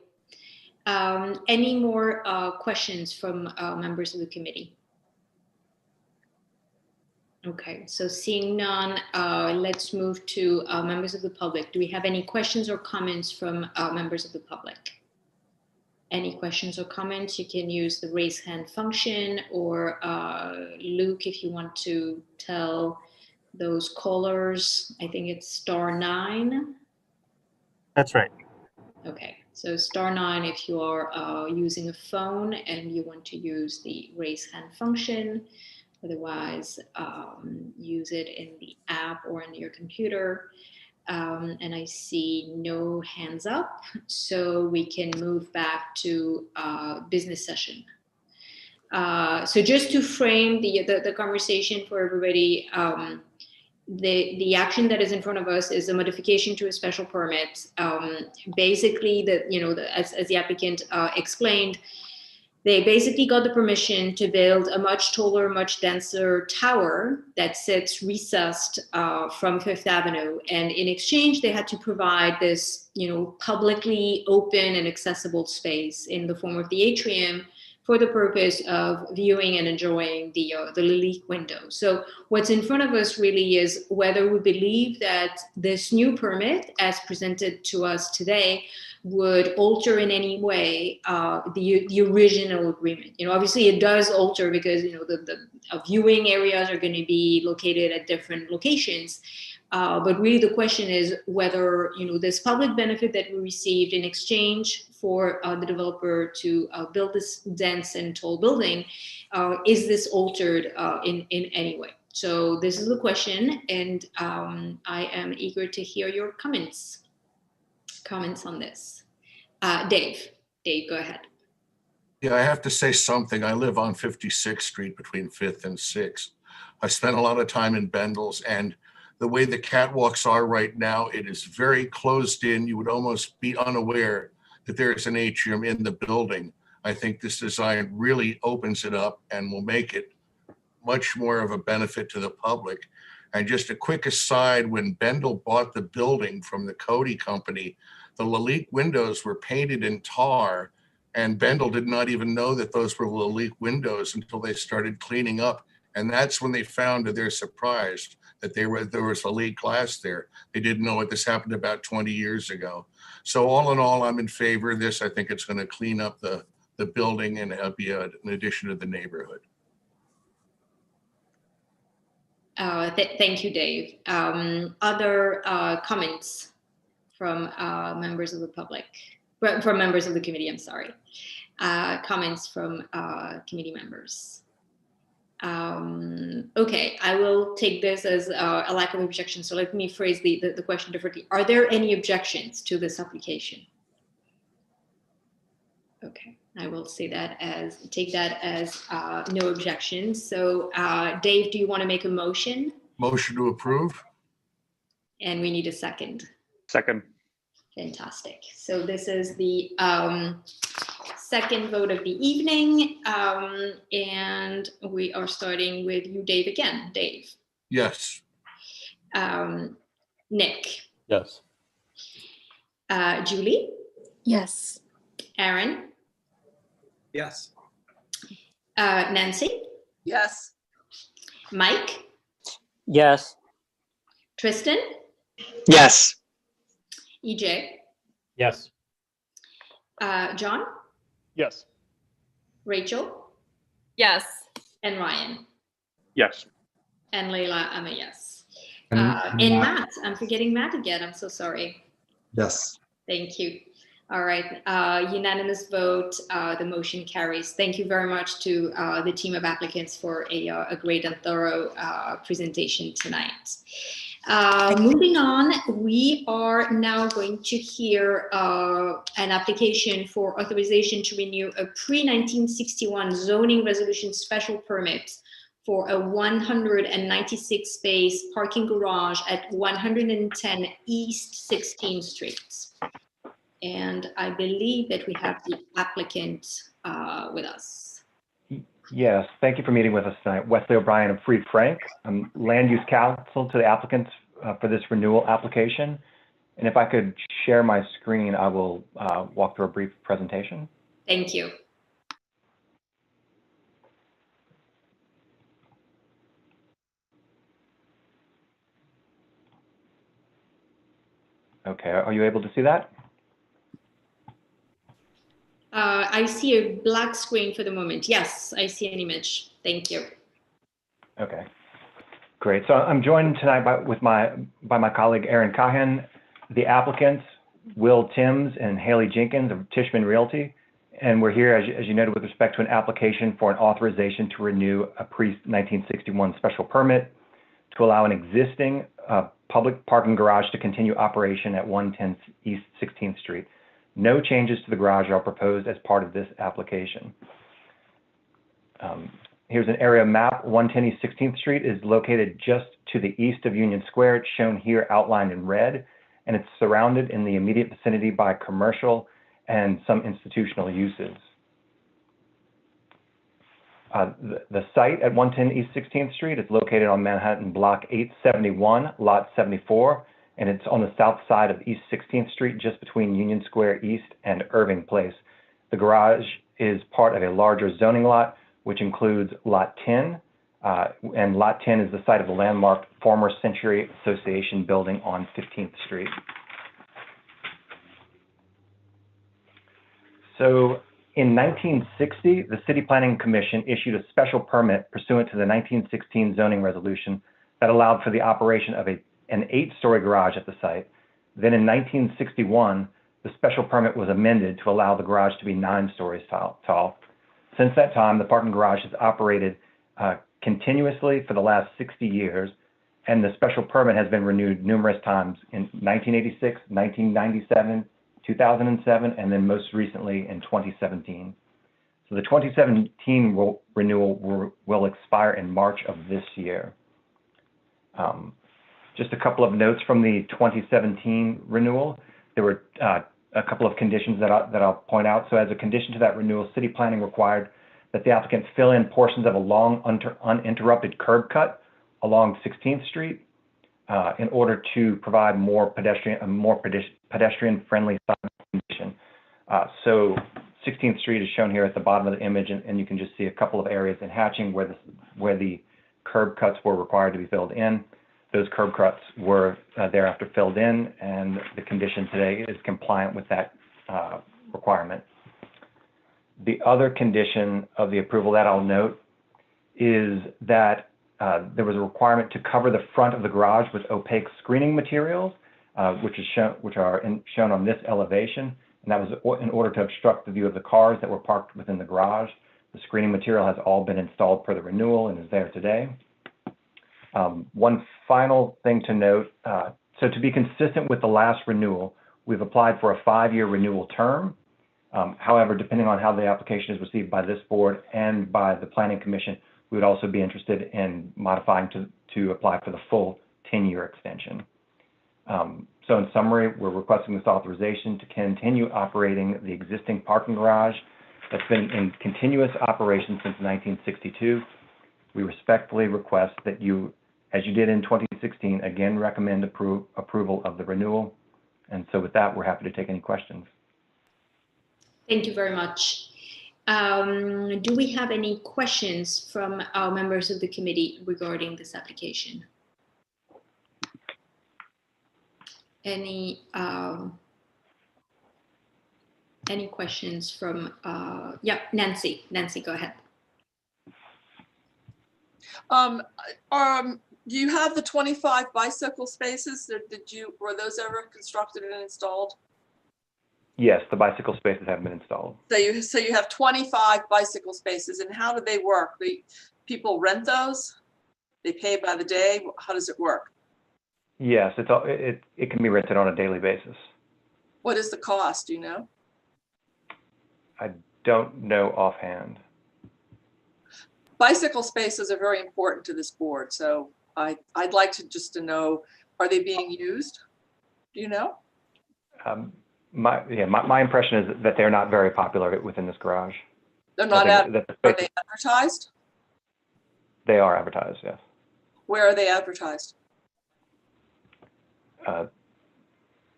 Any more questions from members of the committee? Okay, so seeing none, let's move to members of the public. Do we have any questions or comments from members of the public? Any questions or comments? You can use the raise hand function, or Luke, if you want to tell those callers, I think it's *9. That's right. Okay, so *9 if you are using a phone and you want to use the raise hand function. Otherwise, use it in the app or in your computer. And I see no hands up, so we can move back to business session. So just to frame the conversation for everybody, the action that is in front of us is a modification to a special permit. Basically, as the applicant explained, they basically got the permission to build a much taller, much denser tower that sits recessed from Fifth Avenue. And in exchange, they had to provide this, publicly open and accessible space in the form of the atrium for the purpose of viewing and enjoying the leak window. So what's in front of us really is whether we believe that this new permit, as presented to us today, would alter in any way the original agreement. Obviously it does alter because the viewing areas are going to be located at different locations. But really the question is whether this public benefit that we received in exchange for the developer to build this dense and tall building, is this altered in any way? So this is the question, and I am eager to hear your comments on this. Dave, go ahead. Yeah, I have to say something. I live on 56th Street between 5th and 6th. I spent a lot of time in Bendel's, and the way the catwalks are right now, it is very closed in. You would almost be unaware that there is an atrium in the building. I think this design really opens it up and will make it much more of a benefit to the public. And just a quick aside, when Bendel bought the building from the Cody company, the Lalique windows were painted in tar, and Bendel did not even know that those were Lalique windows until they started cleaning up. And that's when they found, to their surprise, that there was Lalique glass there. They didn't know it. This happened about 20 years ago. So all in all, I'm in favor of this. I think it's going to clean up the building and be an addition to the neighborhood. Thank you, Dave. Other comments from members of the public, from members of the committee, I'm sorry. Comments from committee members. Okay, I will take this as a lack of objection. So let me phrase the question differently. Are there any objections to this application? Okay, I will take that as no objections. So Dave, do you want to make a motion? Motion to approve. And we need a second. Second. Fantastic. So this is the second vote of the evening. And we are starting with you, Dave, again. Dave. Yes. Nick. Yes. Julie. Yes. Aaron. Yes. Nancy. Yes. Mike. Yes. Tristan, Yes. EJ, Yes. John, Yes. Rachel, Yes. and Ryan. Yes. And Layla, I'm a yes. And And Matt, I'm forgetting Matt again. I'm so sorry. Yes. Thank you. All right, unanimous vote, the motion carries. Thank you very much to the team of applicants for a great and thorough presentation tonight. Moving on, we are now going to hear an application for authorization to renew a pre-1961 zoning resolution special permit for a 196 space parking garage at 110 East 16th Street. And I believe that we have the applicant with us. Yes, thank you for meeting with us tonight. Wesley O'Brien of Fried Frank. I'm land use counsel to the applicants for this renewal application. And if I could share my screen, I will walk through a brief presentation. Thank you. Okay, are you able to see that? I see a black screen for the moment. Yes, I see an image. Thank you. Okay, great. So I'm joined tonight by my colleague Aaron Cahan, the applicants, Will Timms and Haley Jenkins of Tishman Realty. And we're here, as you noted, with respect to an application for an authorization to renew a pre-1961 special permit to allow an existing public parking garage to continue operation at 110 East 16th Street. No changes to the garage are proposed as part of this application. Here's an area map. 110 East 16th Street is located just to the east of Union Square. It's shown here outlined in red, and it's surrounded in the immediate vicinity by commercial and some institutional uses. The site at 110 East 16th Street is located on Manhattan Block 871, Lot 74, and it's on the south side of East 16th Street, just between Union Square East and Irving Place. The garage is part of a larger zoning lot, which includes Lot 10, and Lot 10 is the site of the landmark former Century Association building on 15th Street. So in 1960, the City Planning Commission issued a special permit pursuant to the 1916 zoning resolution that allowed for the operation of an 8-story garage at the site. Then in 1961, the special permit was amended to allow the garage to be 9 stories tall. Since that time, the parking garage has operated continuously for the last 60 years, and the special permit has been renewed numerous times in 1986, 1997, 2007, and then most recently in 2017. So the 2017 renewal will expire in March of this year. Just a couple of notes from the 2017 renewal. There were a couple of conditions that I'll point out. So as a condition to that renewal, city planning required that the applicant fill in portions of a long uninterrupted curb cut along 16th Street in order to provide a more pedestrian-friendly condition. So 16th Street is shown here at the bottom of the image, and you can just see a couple of areas in hatching where the curb cuts were required to be filled in. Those curb cuts were thereafter filled in, and the condition today is compliant with that requirement. The other condition of the approval that I'll note is that there was a requirement to cover the front of the garage with opaque screening materials, which are shown on this elevation, and that was in order to obstruct the view of the cars that were parked within the garage. The screening material has all been installed per the renewal and is there today. One final thing to note, so to be consistent with the last renewal, we've applied for a 5-year renewal term. However, depending on how the application is received by this board and by the Planning Commission, we would also be interested in modifying to apply for the full 10-year extension. So in summary, we're requesting this authorization to continue operating the existing parking garage that's been in continuous operation since 1962. We respectfully request that you, as you did in 2016, again recommend approval of the renewal. And so with that, we're happy to take any questions. Thank you very much. Do we have any questions from our members of the committee regarding this application? any questions from, yeah, Nancy, go ahead. Do you have the 25 bicycle spaces? Were those ever constructed and installed? Yes, the bicycle spaces have been installed. So you have 25 bicycle spaces, and how do they work? People rent those? They pay by the day? How does it work? Yes, it can be rented on a daily basis. What is the cost, do you know? I don't know offhand. Bicycle spaces are very important to this board, so I'd like to know, are they being used? Do you know? My impression is that they're not very popular within this garage. They're not are they advertised? They are advertised, yes. Where are they advertised?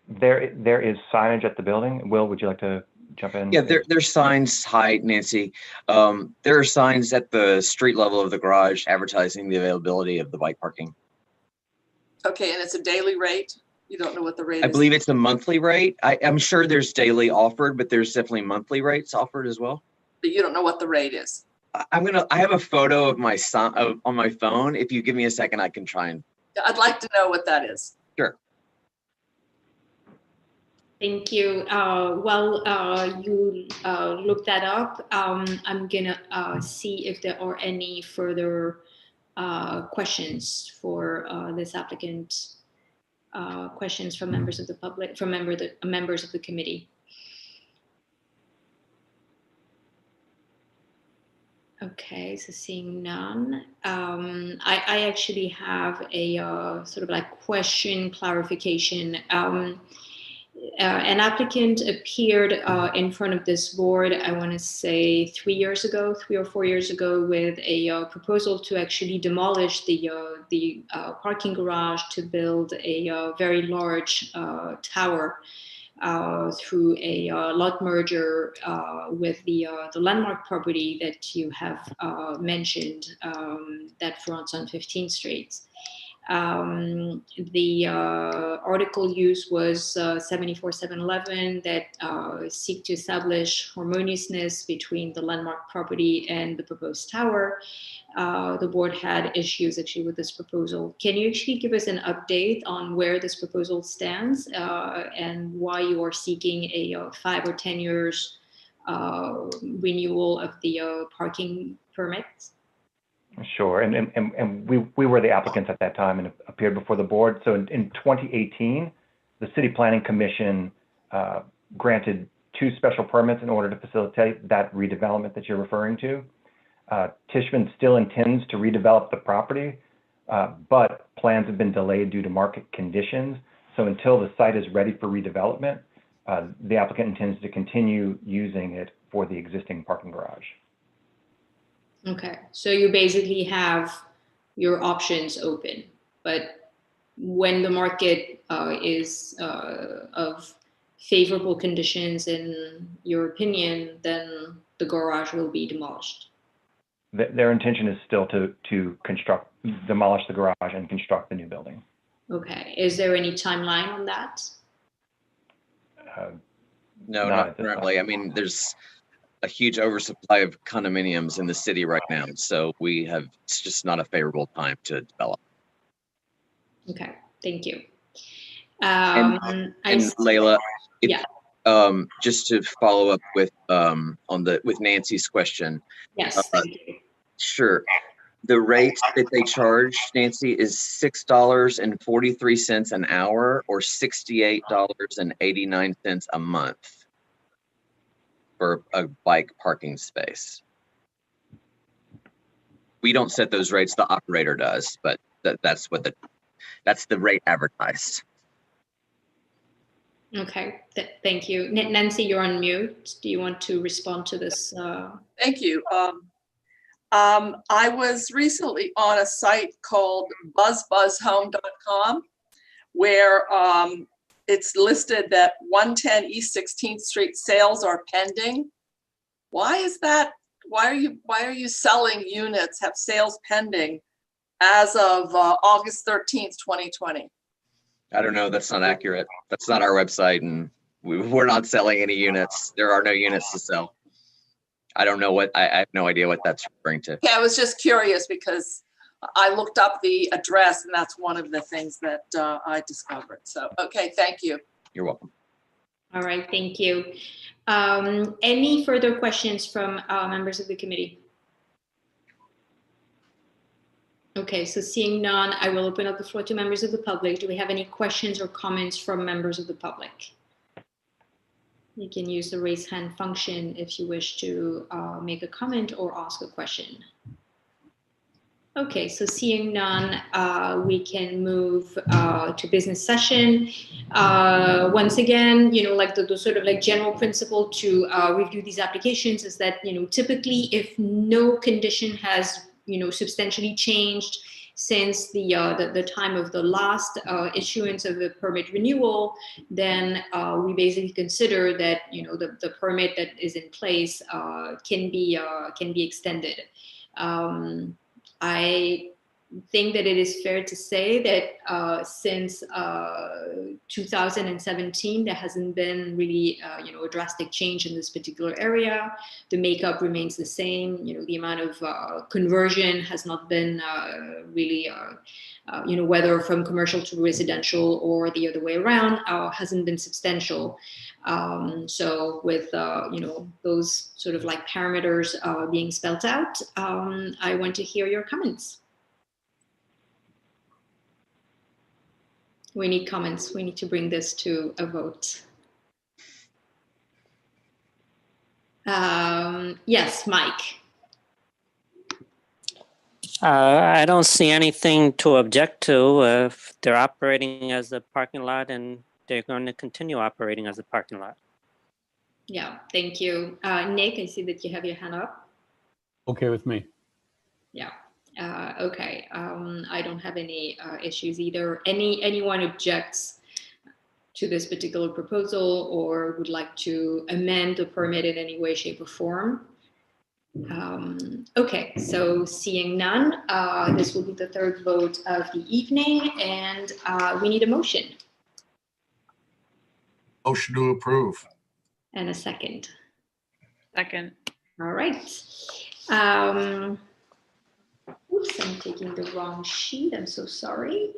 There is signage at the building. Will, would you like to jump in? Yeah, there's signs. Hi, Nancy. There are signs at the street level of the garage advertising the availability of the bike parking. Okay, and it's a daily rate? You don't know what the rate is? I believe it's a monthly rate. I'm sure there's daily offered, but there's definitely monthly rates offered as well. But you don't know what the rate is? I have a photo of my son on my phone. If you give me a second, I can try and. I'd like to know what that is. Sure. Thank you. You look that up. I'm gonna see if there are any further questions for this applicant. Questions from members of the public, from members of the committee. Okay, so seeing none, I actually have a sort of like question clarification. An applicant appeared in front of this board, I want to say 3 or 4 years ago, with a proposal to actually demolish the parking garage to build a very large tower through a lot merger with the landmark property that you have mentioned that fronts on 15th Street. The article used was 74711 that seek to establish harmoniousness between the landmark property and the proposed tower. The board had issues actually with this proposal. Can you actually give us an update on where this proposal stands and why you are seeking a 5 or 10 years renewal of the parking permits? Sure, and we were the applicants at that time and appeared before the board. So in 2018, the City Planning Commission granted 2 special permits in order to facilitate that redevelopment that you're referring to. Tishman still intends to redevelop the property, but plans have been delayed due to market conditions. So until the site is ready for redevelopment, the applicant intends to continue using it for the existing parking garage. Okay, so you basically have your options open, but when the market is of favorable conditions, in your opinion, then the garage will be demolished. Their intention is still to demolish the garage and construct the new building. Okay, is there any timeline on that? No, not currently. I mean, there's a huge oversupply of condominiums in the city right now, so it's just not a favorable time to develop. Okay, thank you. And Layla, yeah. Just to follow up with with Nancy's question. Yes, thank you. Sure. The rate that they charge, Nancy, is $6.43 an hour or $68.89 a month for a bike parking space. We don't set those rates, the operator does, but that's the rate advertised. Okay, thank you. Nancy, you're on mute. Do you want to respond to this? Thank you. I was recently on a site called buzzbuzzhome.com where it's listed that 110 East 16th Street sales are pending. Why is that? Why are you selling units, have sales pending as of August 13th, 2020? I don't know. That's not accurate. That's not our website, and we're not selling any units. There are no units to sell. I don't know what, I have no idea what that's referring to. Yeah, I was just curious because I looked up the address and that's one of the things that I discovered. So, okay, thank you. You're welcome. All right, thank you. Any further questions from members of the committee? Okay, so seeing none, I will open up the floor to members of the public. Do we have any questions or comments from members of the public? You can use the raise hand function if you wish to make a comment or ask a question. Okay, so seeing none, we can move to business session. Once again, like the sort of like general principle to review these applications is that, typically if no condition has, substantially changed since the time of the last issuance of the permit renewal, then we basically consider that, the permit that is in place can be extended. I think that it is fair to say that since 2017, there hasn't been really, a drastic change in this particular area. The makeup remains the same. The amount of conversion has not been really, whether from commercial to residential or the other way around, hasn't been substantial. So with, those sort of like parameters being spelled out, I want to hear your comments. We need comments. We need to bring this to a vote. Yes, Mike. I don't see anything to object to if they're operating as a parking lot, and they're going to continue operating as a parking lot. Yeah, thank you. Nick, I see that you have your hand up. Okay with me. Yeah. Okay. I don't have any issues either. Anyone objects to this particular proposal or would like to amend the permit in any way, shape, or form? Okay, so seeing none, this will be the third vote of the evening, and we need a motion. Motion to approve. And a second. Second. All right. Oops, I'm taking the wrong sheet. I'm so sorry.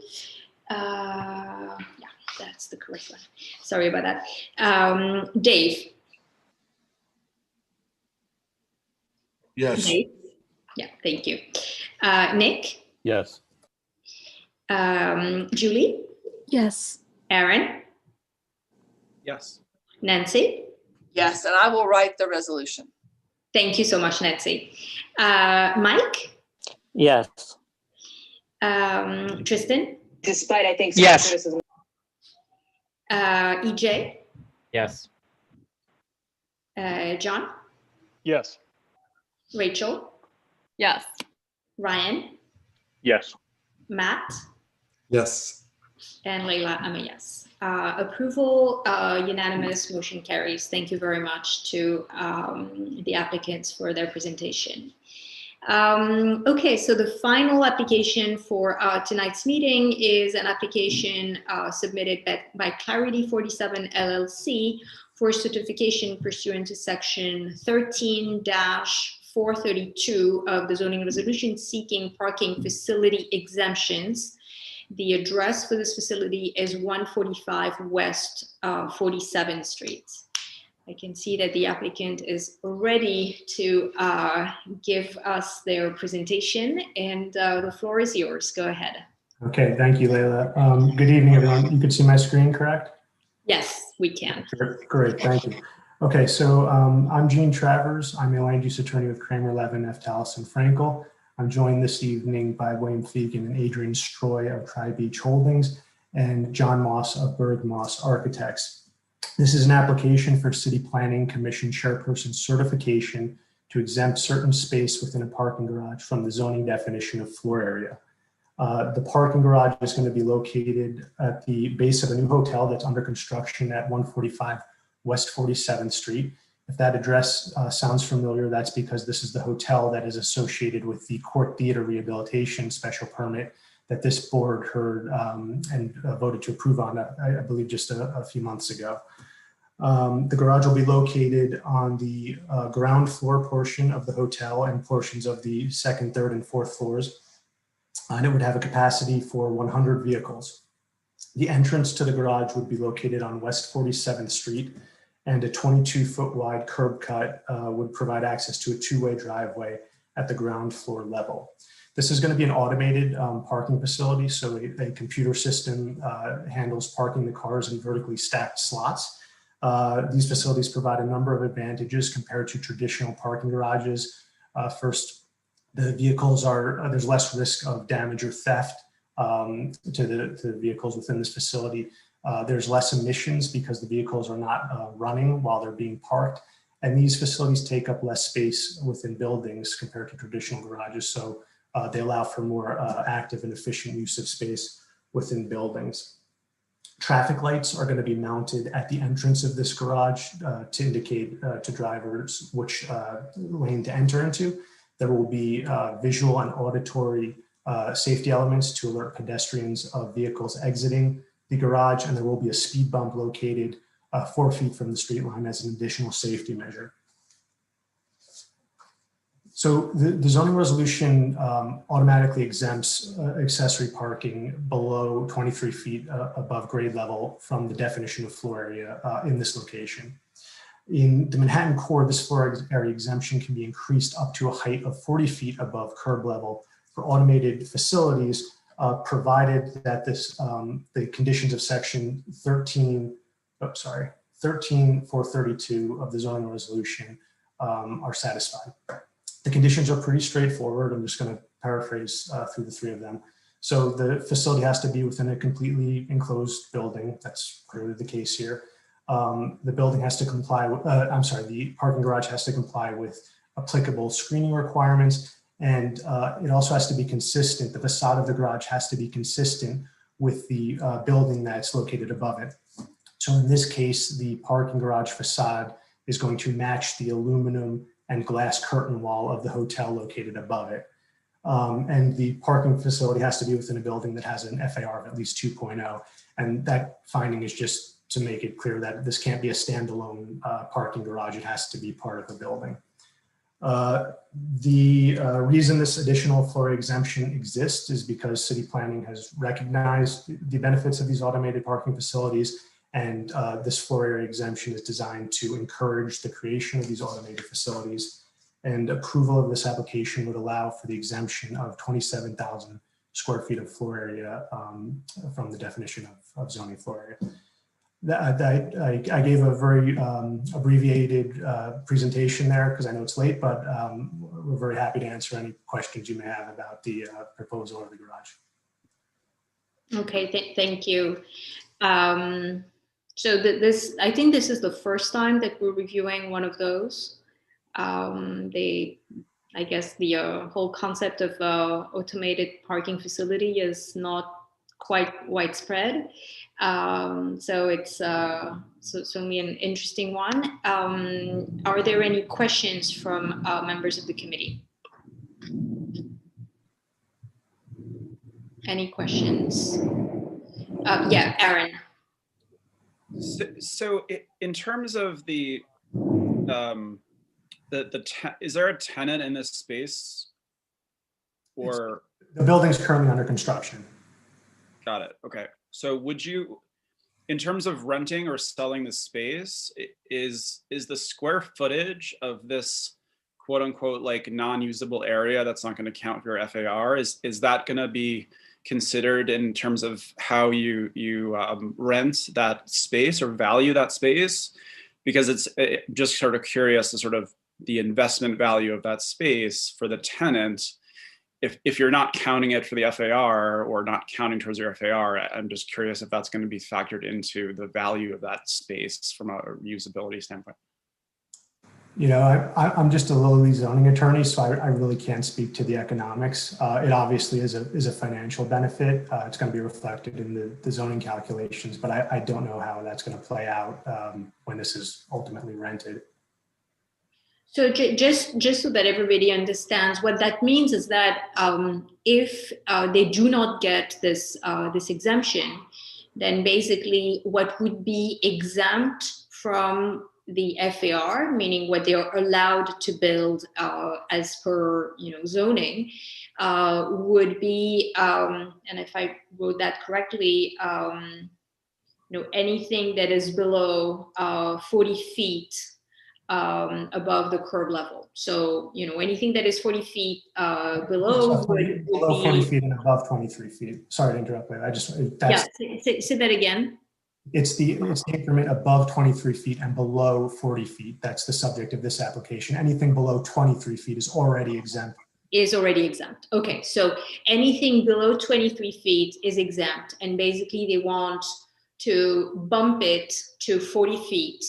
Yeah, that's the correct one. Sorry about that. Dave. Yes. Dave? Yeah, thank you. Nick? Yes. Julie? Yes. Aaron? Yes. Nancy? Yes, and I will write the resolution. Thank you so much, Nancy. Mike? Yes. Tristan? Despite, I think. Yes. EJ? Yes. John? Yes. Rachel? Yes. Ryan? Yes. Matt? Yes. And Layla, I'm a yes. Approval, unanimous, motion carries. Thank you very much to the applicants for their presentation. Okay, so the final application for tonight's meeting is an application submitted by Clarity 47 LLC for certification pursuant to section 13-432 of the zoning resolution seeking parking facility exemptions. The address for this facility is 145 West 47th Street. I can see that the applicant is ready to give us their presentation, and the floor is yours. Go ahead. Okay, thank you, Layla. Good evening, everyone. You can see my screen, correct? Yes, we can. Great, thank you. Okay, so I'm Gene Travers. I'm a land use attorney with Kramer Levin, F. Tallis & Frankel. I'm joined this evening by William Fegan and Adrian Stroy of Tri-Beach Holdings and John Moss of Berg Moss Architects. This is an application for City Planning Commission Chairperson certification to exempt certain space within a parking garage from the zoning definition of floor area. The parking garage is going to be located at the base of a new hotel that's under construction at 145 West 47th Street. If that address sounds familiar, that's because this is the hotel that is associated with the Court Theater Rehabilitation Special Permit that this board heard and voted to approve on, I believe, just a few months ago. The garage will be located on the ground floor portion of the hotel and portions of the second, third, and fourth floors. And it would have a capacity for 100 vehicles. The entrance to the garage would be located on West 47th Street, and a 22-foot wide curb cut would provide access to a two-way driveway at the ground floor level. This is going to be an automated parking facility, so a computer system handles parking the cars in vertically stacked slots. These facilities provide a number of advantages compared to traditional parking garages. First, the vehicles there's less risk of damage or theft to the vehicles within this facility. There's less emissions because the vehicles are not running while they're being parked. And these facilities take up less space within buildings compared to traditional garages. So they allow for more active and efficient use of space within buildings. Traffic lights are going to be mounted at the entrance of this garage to indicate to drivers which lane to enter into. There will be visual and auditory safety elements to alert pedestrians of vehicles exiting the garage, and there will be a speed bump located 4 feet from the street line as an additional safety measure. So the zoning resolution automatically exempts accessory parking below 23 feet above grade level from the definition of floor area in this location. In the Manhattan core, this floor area exemption can be increased up to a height of 40 feet above curb level for automated facilities, provided that the conditions of section 13432 of the zoning resolution are satisfied. The conditions are pretty straightforward. I'm just going to paraphrase through the three of them. So the facility has to be within a completely enclosed building. That's clearly the case here. The building has to comply with, the parking garage has to comply with applicable screening requirements. And it also has to be consistent. The facade of the garage has to be consistent with the building that's located above it. So in this case, the parking garage facade is going to match the aluminum and glass curtain wall of the hotel located above it. And the parking facility has to be within a building that has an FAR of at least 2.0. And that finding is just to make it clear that this can't be a standalone parking garage. It has to be part of the building. The reason this additional floor exemption exists is because city planning has recognized the benefits of these automated parking facilities, and this floor area exemption is designed to encourage the creation of these automated facilities. And approval of this application would allow for the exemption of 27,000 square feet of floor area from the definition of zoning floor area. I gave a very abbreviated presentation there because I know it's late, but we're very happy to answer any questions you may have about the proposal or the garage. Okay, thank you. So I think this is the first time that we're reviewing one of those. I guess the whole concept of automated parking facility is not quite widespread. So it's certainly an interesting one. Are there any questions from members of the committee? Any questions? Yeah, Aaron. So in terms of is there a tenant in this space, or the building's currently under construction? Got it. Okay. So would you, in terms of renting or selling the space, is the square footage of this quote unquote like non-usable area that's not going to count for your FAR, is that going to be considered in terms of how you rent that space or value that space? Because it's just sort of curious to sort of the investment value of that space for the tenant. If you're not counting it for the FAR or not counting towards your FAR, I'm just curious if that's going to be factored into the value of that space from a usability standpoint. You know, I'm just a lowly zoning attorney, so I really can't speak to the economics. It obviously is a financial benefit. It's going to be reflected in the zoning calculations, but I don't know how that's going to play out when this is ultimately rented. So just so that everybody understands, what that means is that if they do not get this exemption, then basically what would be exempt from the FAR, meaning what they are allowed to build as per zoning, would be, and if I wrote that correctly, anything that is below 40 feet above the curb level. So, anything that is 40 feet below would below 40 be, feet and above 23 feet. Sorry to interrupt, but that's say that again. It's the increment above 23 feet and below 40 feet. That's the subject of this application. Anything below 23 feet is already exempt. Is already exempt. Okay, so anything below 23 feet is exempt, and basically they want to bump it to 40 feet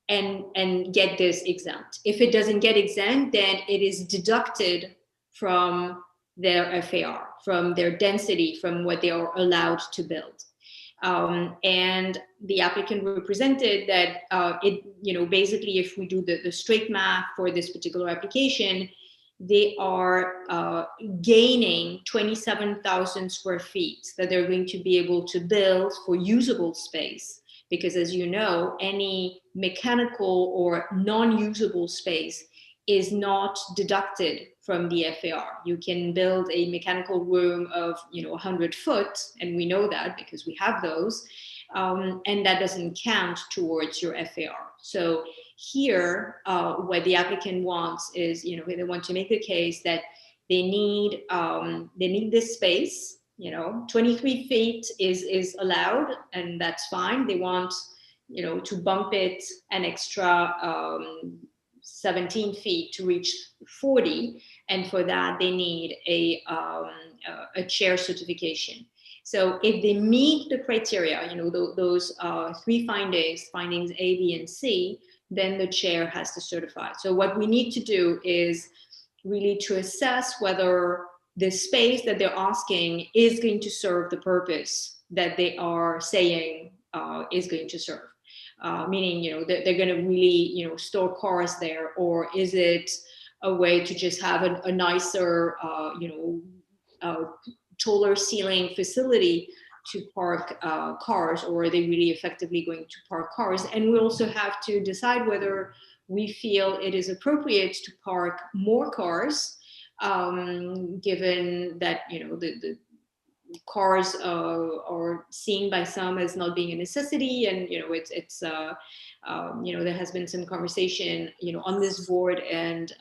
and get this exempt. If it doesn't get exempt, then it is deducted from their FAR, from their density, from what they are allowed to build. And the applicant represented that basically if we do the straight math for this particular application, they are gaining 27,000 square feet that they're going to be able to build for usable space. Because as you know, any mechanical or non-usable space is not deducted from the FAR. You can build a mechanical room of 100 foot, and we know that because we have those, and that doesn't count towards your FAR. So here, what the applicant wants is, they want to make the case that they need this space. 23 feet is allowed, and that's fine. They want, to bump it an extra 17 feet to reach 40, and for that they need a chair certification. So if they meet the criteria, those three findings A, B, and C, then the chair has to certify. So what we need to do is really to assess whether the space that they're asking is going to serve the purpose that they are saying is going to serve. Meaning, they're going to really, store cars there, or is it a way to just have a nicer, taller ceiling facility to park cars, or are they really effectively going to park cars? And we also have to decide whether we feel it is appropriate to park more cars, given that, the cars are seen by some as not being a necessity, and there has been some conversation on this board and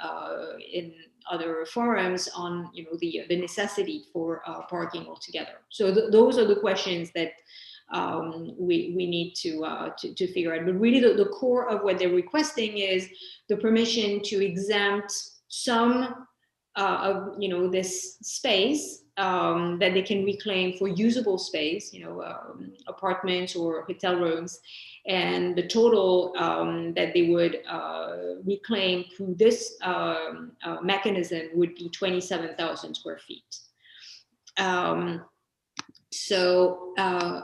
in other forums on the necessity for parking altogether. So those are the questions that we need to figure out. But really the core of what they're requesting is the permission to exempt some of this space that they can reclaim for usable space, apartments or hotel rooms, and the total that they would reclaim through this mechanism would be 27,000 square feet.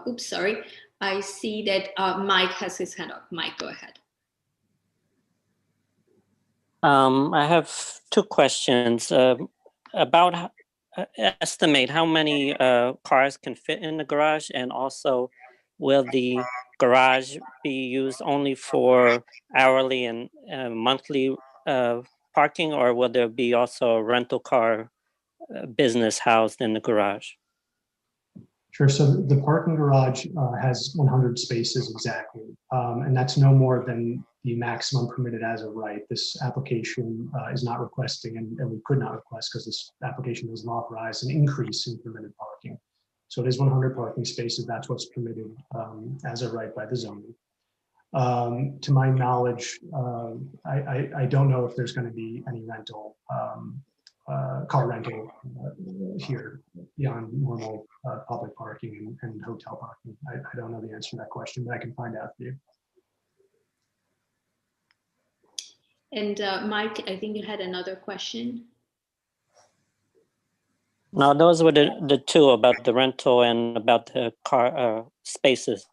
Oops, sorry. I see that Mike has his hand up. Mike, go ahead. I have two questions about estimate how many cars can fit in the garage, and also will the garage be used only for hourly and monthly parking, or will there be also a rental car business housed in the garage? Sure. So the parking garage has 100 spaces exactly, and that's no more than the maximum permitted as of right. This application is not requesting, and we could not request because this application doesn't authorize an increase in permitted parking. So it is 100 parking spaces. That's what's permitted as of right by the zoning. To my knowledge, I don't know if there's going to be any rental. Car rental here beyond normal public parking and hotel parking. I don't know the answer to that question, but I can find out for you. And Mike, I think you had another question. No, those were the two, about the rental and about the car spaces,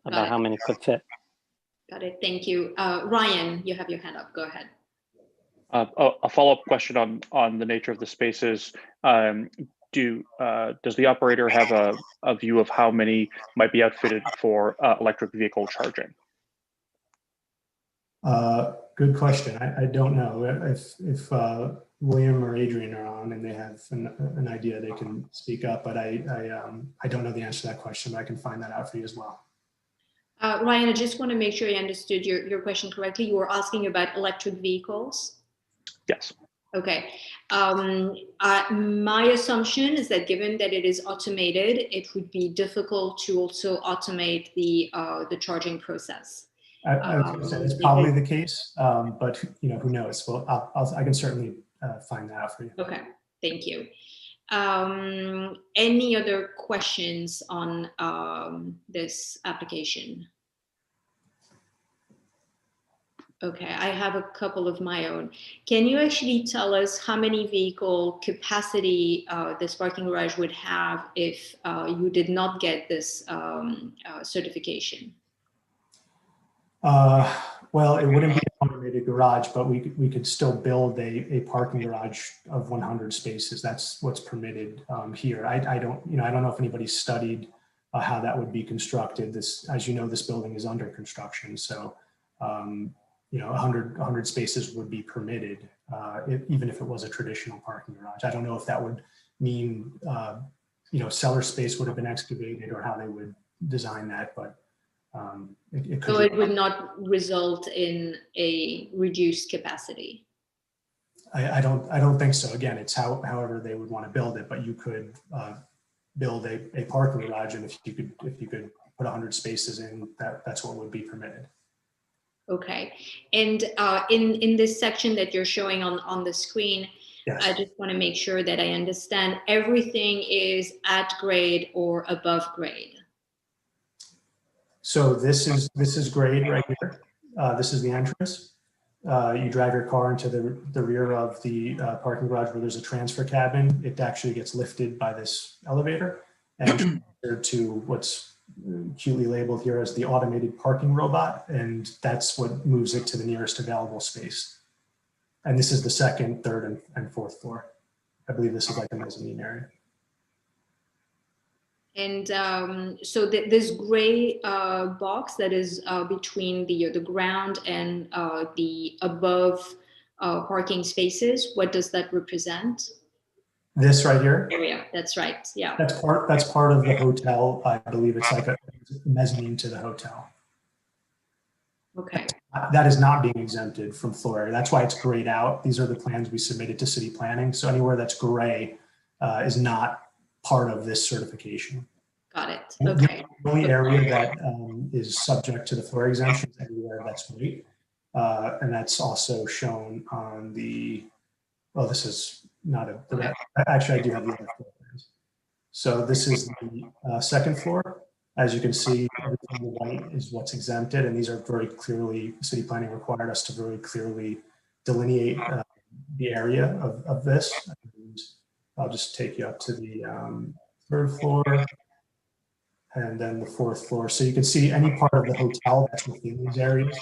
about how many could fit. Got it. Thank you. Ryan, you have your hand up. Go ahead. A follow-up question on the nature of the spaces. Does the operator have a view of how many might be outfitted for electric vehicle charging? Good question. I don't know. If William or Adrian are on and they have an idea, they can speak up, but I don't know the answer to that question, but I can find that out for you as well. Ryan, I just want to make sure I understood your question correctly. You were asking about electric vehicles? Yes. Okay. My assumption is that given that it is automated, it would be difficult to also automate the charging process. I was going to say that's probably the case, but who knows? Well, I can certainly find that out for you. Okay, thank you. Any other questions on this application? Okay, I have a couple of my own. Can you actually tell us how many vehicle capacity this parking garage would have if you did not get this certification? Well, it wouldn't be an automated garage, but we could still build a parking garage of 100 spaces. That's what's permitted here. I don't know if anybody's studied how that would be constructed. This, as you know, this building is under construction, so 100 spaces would be permitted, even if it was a traditional parking garage. I don't know if that would mean cellar space would have been excavated or how they would design that, but it could. So it would not result in a reduced capacity? I don't think so. Again, it's however they would want to build it, but you could build a parking garage, and if you could put 100 spaces in, that's what would be permitted. Okay, and in this section that you're showing on the screen, yes. I just want to make sure that I understand everything is at grade or above grade. So this is grade right here. This is the entrance. You drive your car into the rear of the parking garage where there's a transfer cabin. It actually gets lifted by this elevator and to what's cutely labeled here as the automated parking robot, and that's what moves it to the nearest available space. And this is the second, third, and fourth floor. I believe this is like a mezzanine area. And so this gray box that is between the ground and the above parking spaces, what does that represent? This right here? Area, that's right, yeah. That's part of the hotel. I believe it's like a mezzanine to the hotel. Okay. That is not being exempted from floor area. That's why it's grayed out. These are the plans we submitted to city planning. So anywhere that's gray is not part of this certification. Got it. Okay. The only area that is subject to the floor exemption is anywhere that's white. And that's also shown on the, well, this is not actually I do have the other floor plans. So this is the second floor. As you can see, everything in white is what's exempted. And these are very clearly, city planning required us to very clearly delineate the area of this. And I'll just take you up to the third floor. And then the fourth floor. So you can see any part of the hotel that's within these areas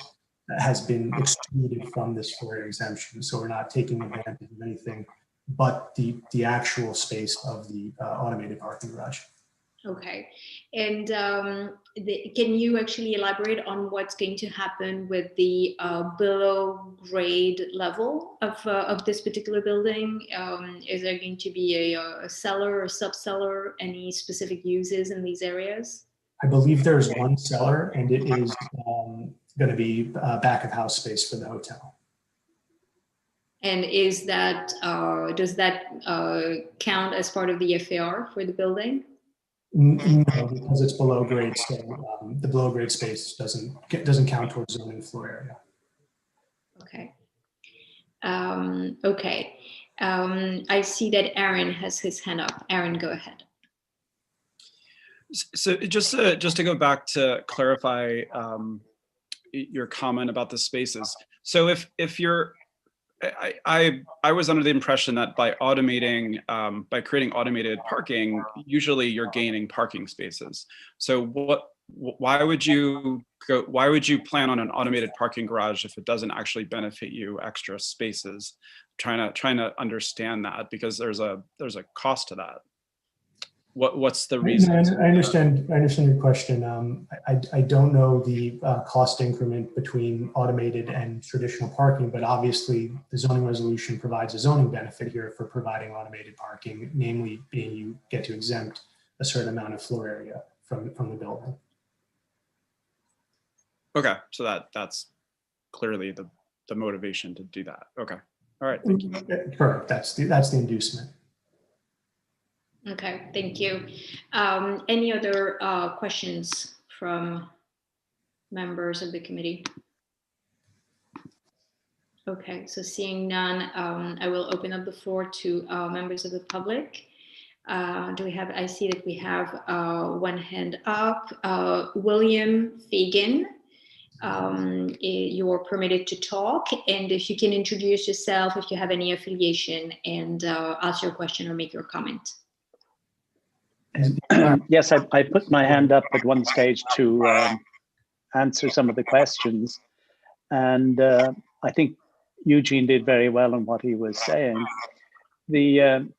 that has been excluded from this floor area exemption. So we're not taking advantage of anything but the actual space of the automated parking garage. Okay, and can you actually elaborate on what's going to happen with the below grade level of this particular building? Is there going to be a cellar or sub-cellar, any specific uses in these areas? I believe there's one cellar, and it is going to be back of house space for the hotel. And is that, does that count as part of the FAR for the building? No, because it's below grade, so the below grade space doesn't count towards zoning floor area. Okay. Okay. I see that Aaron has his hand up. Aaron, go ahead. So just to go back to clarify your comment about the spaces. So if you're, I was under the impression that by automating, by creating automated parking, usually you're gaining parking spaces. So why would you plan on an automated parking garage if it doesn't actually benefit you extra spaces? Trying to understand that, because there's a cost to that. What's the reason? I understand your question. I don't know the cost increment between automated and traditional parking, but obviously the zoning resolution provides a zoning benefit here for providing automated parking, namely being you get to exempt a certain amount of floor area from the building. Okay, so that's clearly the motivation to do that. Okay, all right, thank you. Correct. That's the inducement. Okay, thank you. Any other questions from members of the committee? Okay, so seeing none, I will open up the floor to members of the public. Do we have, I see that we have one hand up. William Fagan, you're permitted to talk, and if you can introduce yourself, if you have any affiliation, and ask your question or make your comment. Yes, I put my hand up at one stage to answer some of the questions, and I think Eugene did very well on what he was saying. The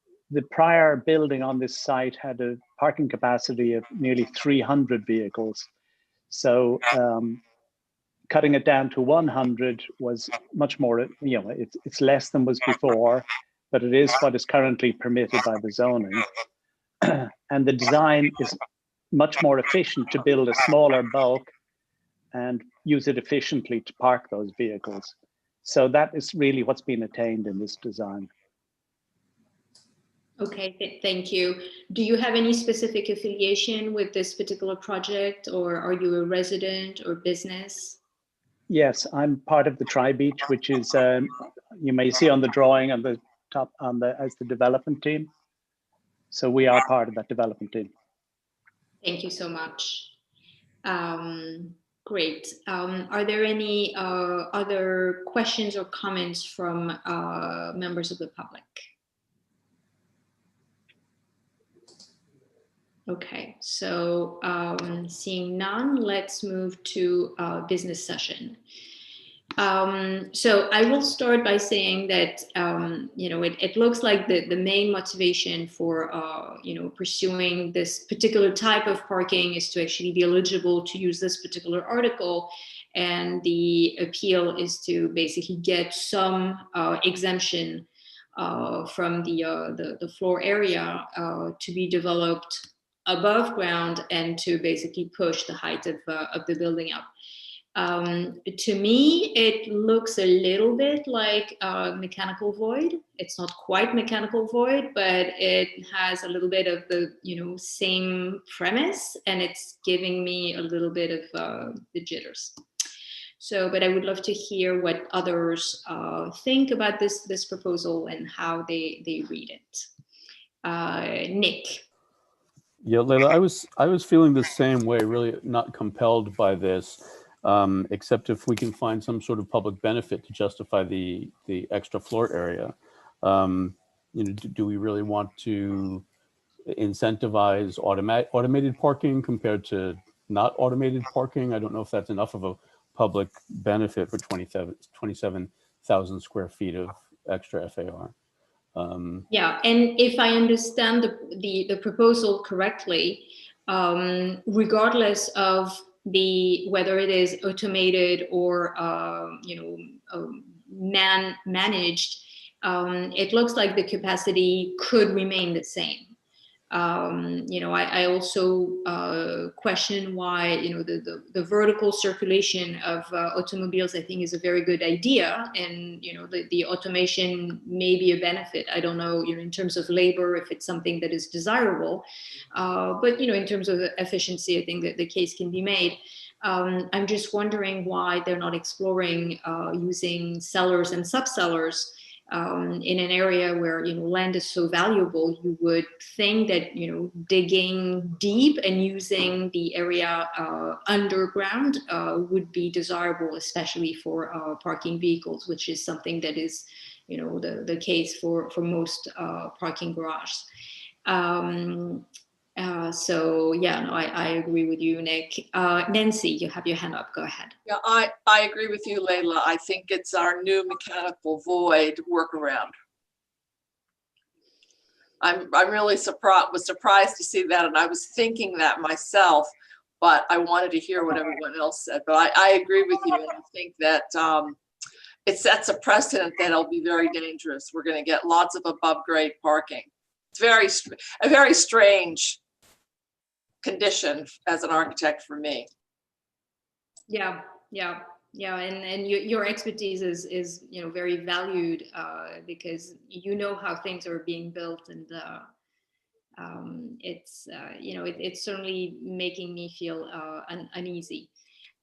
prior building on this site had a parking capacity of nearly 300 vehicles, so cutting it down to 100 was much more, it's less than was before, but it is what is currently permitted by the zoning. And the design is much more efficient to build a smaller bulk and use it efficiently to park those vehicles. So that is really what's been attained in this design. Okay, thank you. Do you have any specific affiliation with this particular project, or are you a resident or business? Yes, I'm part of the Tri-Beach, which is, you may see on the drawing on the top as the development team. So we are part of that development team. Thank you so much. Great. Are there any other questions or comments from members of the public? Okay, so seeing none, let's move to business session. So I will start by saying that, it looks like the main motivation for, pursuing this particular type of parking is to actually be eligible to use this particular article. And the appeal is to basically get some exemption from the floor area to be developed above ground and to basically push the height of the building up. To me, it looks a little bit like mechanical void. It's not quite mechanical void, but it has a little bit of the same premise, and it's giving me a little bit of the jitters. So, but I would love to hear what others think about this proposal and how they read it. Nick. Yeah, Leila, I was feeling the same way, really not compelled by this, except if we can find some sort of public benefit to justify the extra floor area. Do we really want to incentivize automated parking compared to not automated parking? I don't know if that's enough of a public benefit for 27,000 square feet of extra FAR. Yeah, and if I understand the proposal correctly, regardless of whether it is automated or managed, it looks like the capacity could remain the same. I also question why the vertical circulation of automobiles, I think, is a very good idea, and the automation may be a benefit. I don't know in terms of labor if it's something that is desirable, but in terms of efficiency, I think that the case can be made. I'm just wondering why they're not exploring using cellars and subcellars in an area where land is so valuable. You would think that digging deep and using the area underground would be desirable, especially for parking vehicles, which is something that is the case for most parking garages. So yeah, no, I agree with you, Nick. Nancy, you have your hand up. Go ahead. Yeah, I agree with you, Layla. I think it's our new mechanical void workaround. I'm really was surprised to see that, and I was thinking that myself, but I wanted to hear what everyone else said. But I agree with you, and I think that it sets a precedent that'll be very dangerous. We're going to get lots of above grade parking. It's a very strange condition as an architect for me. Yeah, and your expertise is very valued because you know how things are being built, and it's certainly making me feel uneasy.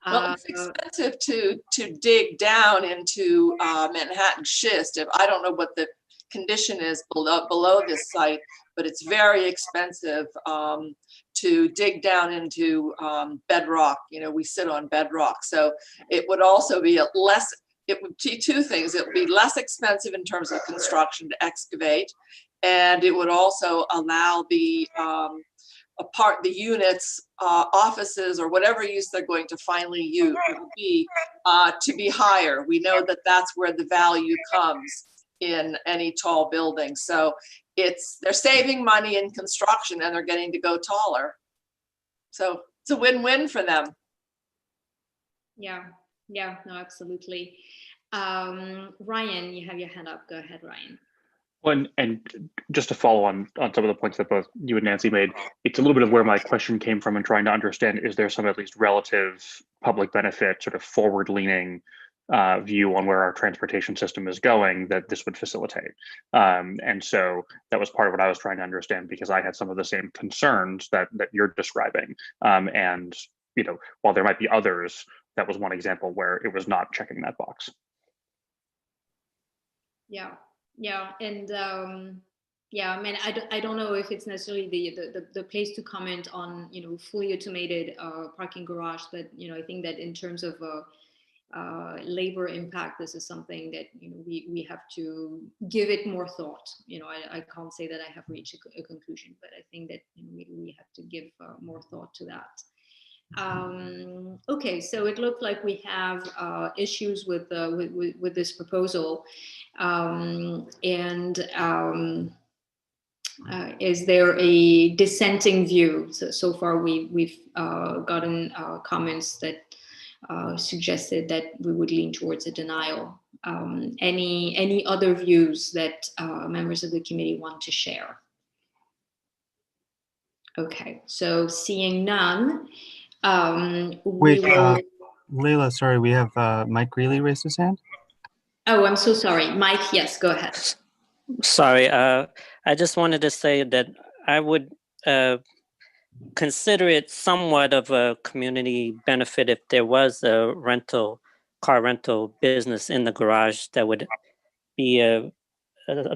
Well, it's expensive to dig down into Manhattan schist. I don't know what the condition is below this site, but it's very expensive to dig down into bedrock. We sit on bedrock, so it would also be it would be two things. It would be less expensive in terms of construction to excavate, and it would also allow the units, offices, or whatever use they're going to finally use to be higher. We know that that's where the value comes in any tall building. So they're saving money in construction, and they're getting to go taller. So it's a win-win for them. Yeah, no, absolutely. Ryan, you have your hand up. Go ahead, Ryan. Well, and just to follow on some of the points that both you and Nancy made, it's a little bit of where my question came from in trying to understand, is there some at least relative public benefit, sort of forward-leaning view on where our transportation system is going that this would facilitate? And so that was part of what I was trying to understand, because I had some of the same concerns that you're describing. And while there might be others, that was one example where it was not checking that box. Yeah, and I mean, I don't know if it's necessarily the place to comment on fully automated parking garage, but I think that in terms of labor impact, this is something that we have to give it more thought. I can't say that I have reached a conclusion, but I think that we have to give more thought to that. Okay, so it looked like we have issues with this proposal, is there a dissenting view? So far, we've gotten comments that suggested that we would lean towards a denial. Any other views that members of the committee want to share? Okay, so seeing none. Wait, Layla, sorry, we have Mike Greeley raised his hand. Oh, I'm so sorry. Mike, yes, go ahead. Sorry, I just wanted to say that I would consider it somewhat of a community benefit if there was a car rental business in the garage that would be of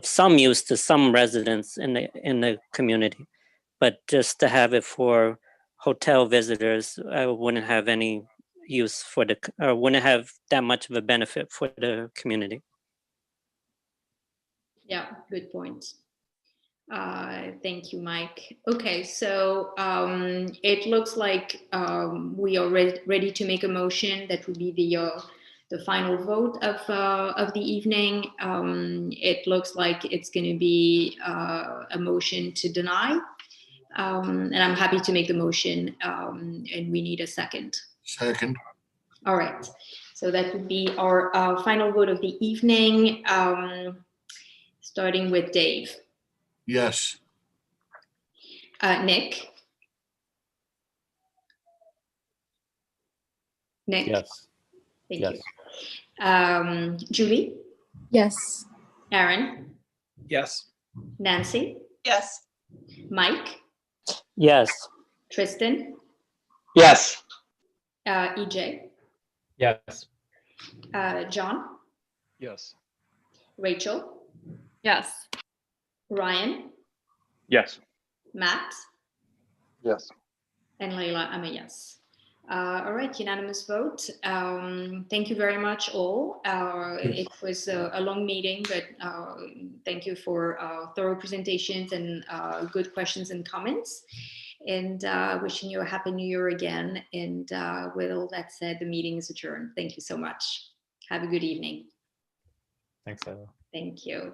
some use to some residents in the community. But just to have it for hotel visitors, I wouldn't have any use wouldn't have that much of a benefit for the community. Yeah, good point. Thank you, Mike. Okay, so it looks like we are ready to make a motion. That would be the final vote of the evening. It looks like it's going to be a motion to deny. And I'm happy to make the motion, and we need a second. Second. All right, so that would be our final vote of the evening, starting with Dave. Yes. Nick? Nick? Yes. Thank yes. you. Julie? Yes. Aaron? Yes. Nancy? Yes. Mike? Yes. Tristan? Yes. EJ? Yes. John? Yes. Rachel? Yes. Ryan? Yes. Matt? Yes. And Layla, I'm a yes. All right, unanimous vote. Thank you very much, all. It was a long meeting, but thank you for thorough presentations and good questions and comments. and wishing you a happy new year again. And with all that said, the meeting is adjourned. Thank you so much. Have a good evening. Thanks, Layla. Thank you.